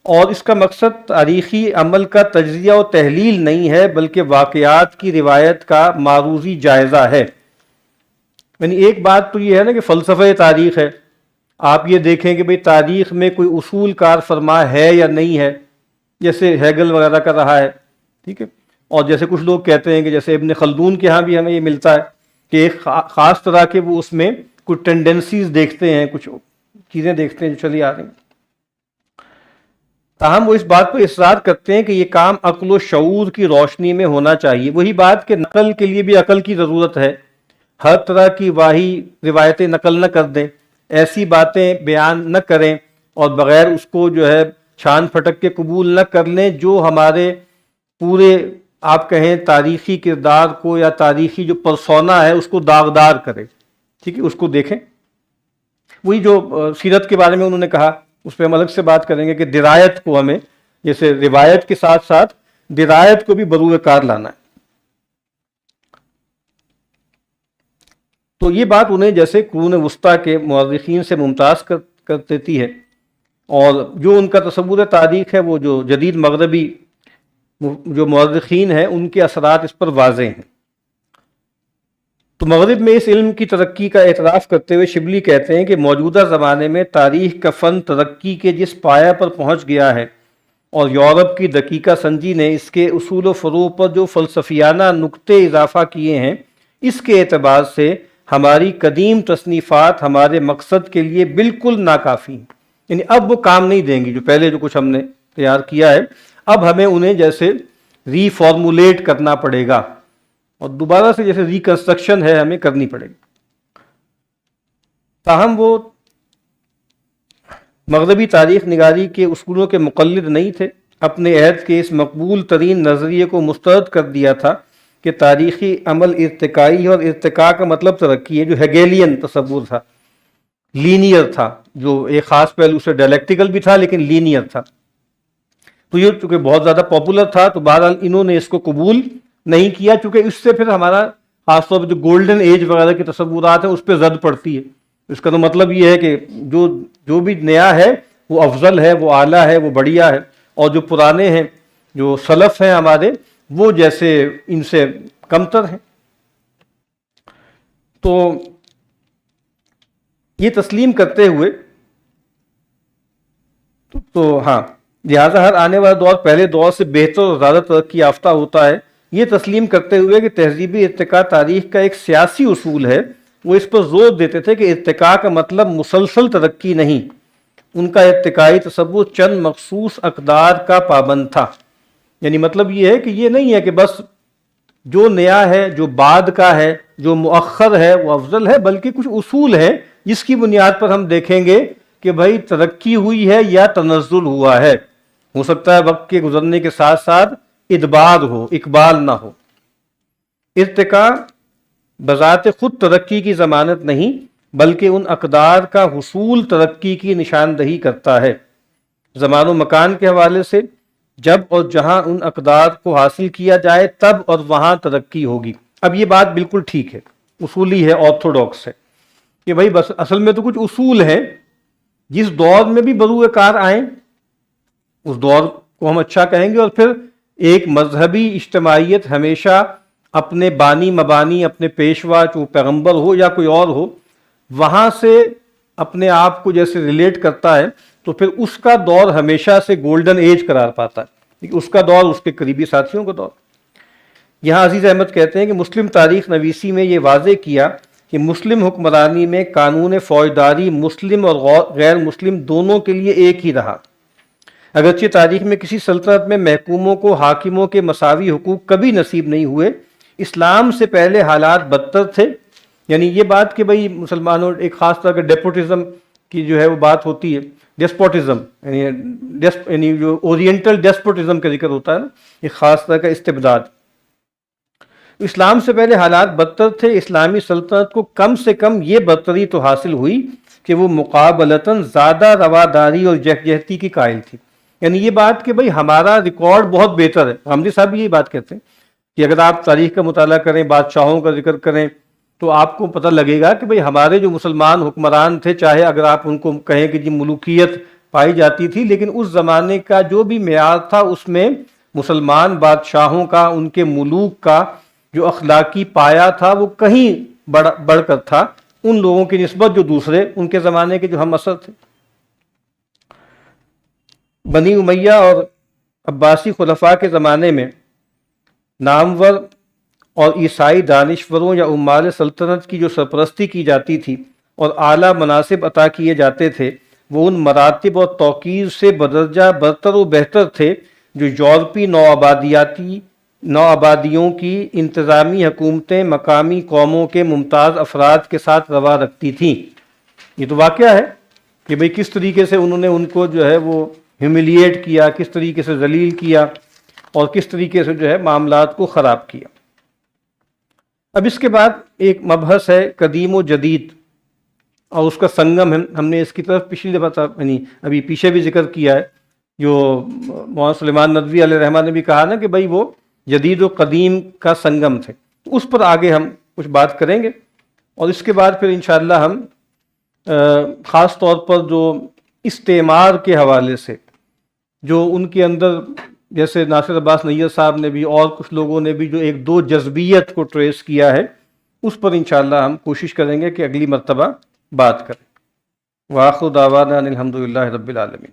اور اس کا مقصد تاریخی عمل کا تجزیہ و تحلیل نہیں ہے، بلکہ واقعات کی روایت کا معروضی جائزہ ہے. یعنی ایک بات تو یہ ہے نا کہ فلسفہ تاریخ ہے، آپ یہ دیکھیں کہ بھئی تاریخ میں کوئی اصول کار فرما ہے یا نہیں ہے، جیسے ہیگل وغیرہ کا رہا ہے، ٹھیک ہے. اور جیسے کچھ لوگ کہتے ہیں کہ جیسے ابن خلدون کے ہاں بھی ہمیں یہ ملتا ہے کہ ایک خاص طرح کے وہ اس میں کچھ ٹینڈنسیز دیکھتے ہیں، کچھ چیزیں دیکھتے ہیں جو چلی آ رہی ہیں. تاہم وہ اس بات پر اصرار کرتے ہیں کہ یہ کام عقل و شعور کی روشنی میں ہونا چاہیے. وہی بات کہ نقل کے لیے بھی عقل کی ضرورت ہے. ہر طرح کی واہی روایتیں نقل نہ کر دیں، ایسی باتیں بیان نہ کریں، اور بغیر اس کو جو ہے چھان پھٹک کے قبول نہ کر لیں جو ہمارے پورے آپ کہیں تاریخی کردار کو یا تاریخی جو پرسونا ہے اس کو داغدار کرے. ٹھیک ہے، اس کو دیکھیں. وہی جو سیرت کے بارے میں انہوں نے کہا، اس پہ ہم الگ سے بات کریں گے کہ درایت کو ہمیں جیسے روایت کے ساتھ ساتھ درایت کو بھی بروئے کار لانا ہے. تو یہ بات انہیں جیسے قرون وسطیٰ کے مورخین سے ممتاز کر دیتی ہے، اور جو ان کا تصور تاریخ ہے وہ جو جدید مغربی جو مورخین ہیں ان کے اثرات اس پر واضح ہیں. تو مغرب میں اس علم کی ترقی کا اعتراف کرتے ہوئے شبلی کہتے ہیں کہ موجودہ زمانے میں تاریخ کا فن ترقی کے جس پایہ پر پہنچ گیا ہے، اور یورپ کی دقیقہ سنجی نے اس کے اصول و فروع پر جو فلسفیانہ نقطے اضافہ کیے ہیں، اس کے اعتبار سے ہماری قدیم تصنیفات ہمارے مقصد کے لیے بالکل ناکافی ہیں. یعنی اب وہ کام نہیں دیں گی جو پہلے جو کچھ ہم نے تیار کیا ہے، اب ہمیں انہیں جیسے ری فارمولیٹ کرنا پڑے گا، اور دوبارہ سے جیسے ریکنسٹرکشن ہے ہمیں کرنی پڑے گی. تاہم وہ مغربی تاریخ نگاری کے اصولوں کے مقلد نہیں تھے، اپنے عہد کے اس مقبول ترین نظریے کو مسترد کر دیا تھا کہ تاریخی عمل ارتقائی ہے، اور ارتقاء کا مطلب ترقی ہے، جو ہیگیلین تصور تھا، لینئر تھا، جو ایک خاص پہلو سے ڈائلیکٹیکل بھی تھا لیکن لینئر تھا۔ تو یہ چونکہ بہت زیادہ پاپولر تھا تو بہرحال انہوں نے اس کو قبول نہیں کیا، چونکہ اس سے پھر ہمارا خاص طور پہ جو گولڈن ایج وغیرہ کے تصورات ہیں اس پہ زد پڑتی ہے۔ اس کا تو مطلب یہ ہے کہ جو بھی نیا ہے وہ افضل ہے، وہ اعلیٰ ہے، وہ بڑھیا ہے، اور جو پرانے ہیں، جو سلف ہیں ہمارے، وہ جیسے ان سے کمتر ہیں۔ تو یہ تسلیم کرتے ہوئے تو ہاں، لہٰذا ہر آنے والا دور پہلے دور سے بہتر اور زیادہ ترقی یافتہ ہوتا ہے، یہ تسلیم کرتے ہوئے کہ تہذیبی ارتقاء تاریخ کا ایک سیاسی اصول ہے۔ وہ اس پر زور دیتے تھے کہ ارتقاء کا مطلب مسلسل ترقی نہیں، ان کا ارتقائی تصور چند مخصوص اقدار کا پابند تھا۔ یعنی مطلب یہ ہے کہ یہ نہیں ہے کہ بس جو نیا ہے، جو بعد کا ہے، جو مؤخر ہے وہ افضل ہے، بلکہ کچھ اصول ہیں جس کی بنیاد پر ہم دیکھیں گے کہ بھائی ترقی ہوئی ہے یا تنزل ہوا ہے۔ ہو سکتا ہے وقت کے گزرنے کے ساتھ ساتھ ادبار ہو، اقبال نہ ہو۔ ارتقاء بذات خود ترقی کی ضمانت نہیں، بلکہ ان اقدار کا حصول ترقی کی نشاندہی کرتا ہے۔ زمان و مکان کے حوالے سے جب اور جہاں ان اقدار کو حاصل کیا جائے تب اور وہاں ترقی ہوگی۔ اب یہ بات بالکل ٹھیک ہے، اصولی ہے، آرتھوڈاکس ہے کہ بھائی بس اصل میں تو کچھ اصول ہیں، جس دور میں بھی بروئے کار آئیں اس دور کو ہم اچھا کہیں گے، اور پھر ایک مذہبی اجتماعیت ہمیشہ اپنے بانی مبانی، اپنے پیشوا جو پیغمبر ہو یا کوئی اور ہو، وہاں سے اپنے آپ کو جیسے ریلیٹ کرتا ہے تو پھر اس کا دور ہمیشہ سے گولڈن ایج قرار پاتا ہے، اس کا دور، اس کے قریبی ساتھیوں کا دور۔ یہاں عزیز احمد کہتے ہیں کہ مسلم تاریخ نویسی میں یہ واضح کیا کہ مسلم حکمرانی میں قانون فوجداری مسلم اور غیر مسلم دونوں کے لیے ایک ہی رہا۔ اگرچہ تاریخ میں کسی سلطنت میں محکوموں کو حاکموں کے مساوی حقوق کبھی نصیب نہیں ہوئے، اسلام سے پہلے حالات بدتر تھے۔ یعنی یہ بات کہ بھئی مسلمانوں ایک خاص طرح کے ڈیپوٹزم کی جو ہے وہ بات ہوتی ہے، ڈیسپوٹزم، یعنی جو اورینٹل ڈیسپوٹزم کا ذکر ہوتا ہے نا، ایک خاص طرح کا استبداد۔ اسلام سے پہلے حالات بدتر تھے، اسلامی سلطنت کو کم سے کم یہ برتری تو حاصل ہوئی کہ وہ مقابلتاً زیادہ رواداری اور یکجہتی کی قائل تھی۔ یعنی یہ بات کہ بھئی ہمارا ریکارڈ بہت بہتر ہے، حامدی صاحب بھی یہی بات کہتے ہیں کہ اگر آپ تاریخ کا مطالعہ کریں، بادشاہوں کا ذکر کریں، تو آپ کو پتہ لگے گا کہ بھئی ہمارے جو مسلمان حکمران تھے، چاہے اگر آپ ان کو کہیں کہ جی ملوکیت پائی جاتی تھی، لیکن اس زمانے کا جو بھی معیار تھا اس میں مسلمان بادشاہوں کا، ان کے ملوک کا جو اخلاقی پایا تھا وہ کہیں بڑھ کر تھا ان لوگوں کی نسبت جو دوسرے ان کے زمانے کے جو ہم عصر تھے۔ بنی امیہ اور عباسی خلفاء کے زمانے میں نامور اور عیسائی دانشوروں یا عمال سلطنت کی جو سرپرستی کی جاتی تھی اور اعلیٰ مناصب عطا کیے جاتے تھے، وہ ان مراتب اور توقیر سے بدرجہ برتر و بہتر تھے جو یورپی نوآبادیوں کی انتظامی حکومتیں مقامی قوموں کے ممتاز افراد کے ساتھ روا رکھتی تھیں۔ یہ تو واقعہ ہے کہ بھئی کس طریقے سے انہوں نے ان کو جو ہے وہ ہیوملیٹ کیا، کس طریقے سے ذلیل کیا، اور کس طریقے سے جو ہے معاملات کو خراب کیا۔ اب اس کے بعد ایک مبحث ہے قدیم و جدید، اور اس کا سنگم ہم نے اس کی طرف پچھلی دفعہ یعنی ابھی پیچھے بھی ذکر کیا ہے، جو مولانا سلیمان ندوی علیہ الرحمہ نے بھی کہا نا کہ بھئی وہ جدید و قدیم کا سنگم تھے۔ اس پر آگے ہم کچھ بات کریں گے، اور اس کے بعد پھر انشاءاللہ ہم خاص طور پر جو استعمار کے حوالے سے جو ان کے اندر، جیسے ناصر عباس نیر صاحب نے بھی اور کچھ لوگوں نے بھی جو ایک دو جذبیت کو ٹریس کیا ہے، اس پر انشاءاللہ ہم کوشش کریں گے کہ اگلی مرتبہ بات کریں۔ وآخر دعوانا ان الحمدللہ رب العالمین۔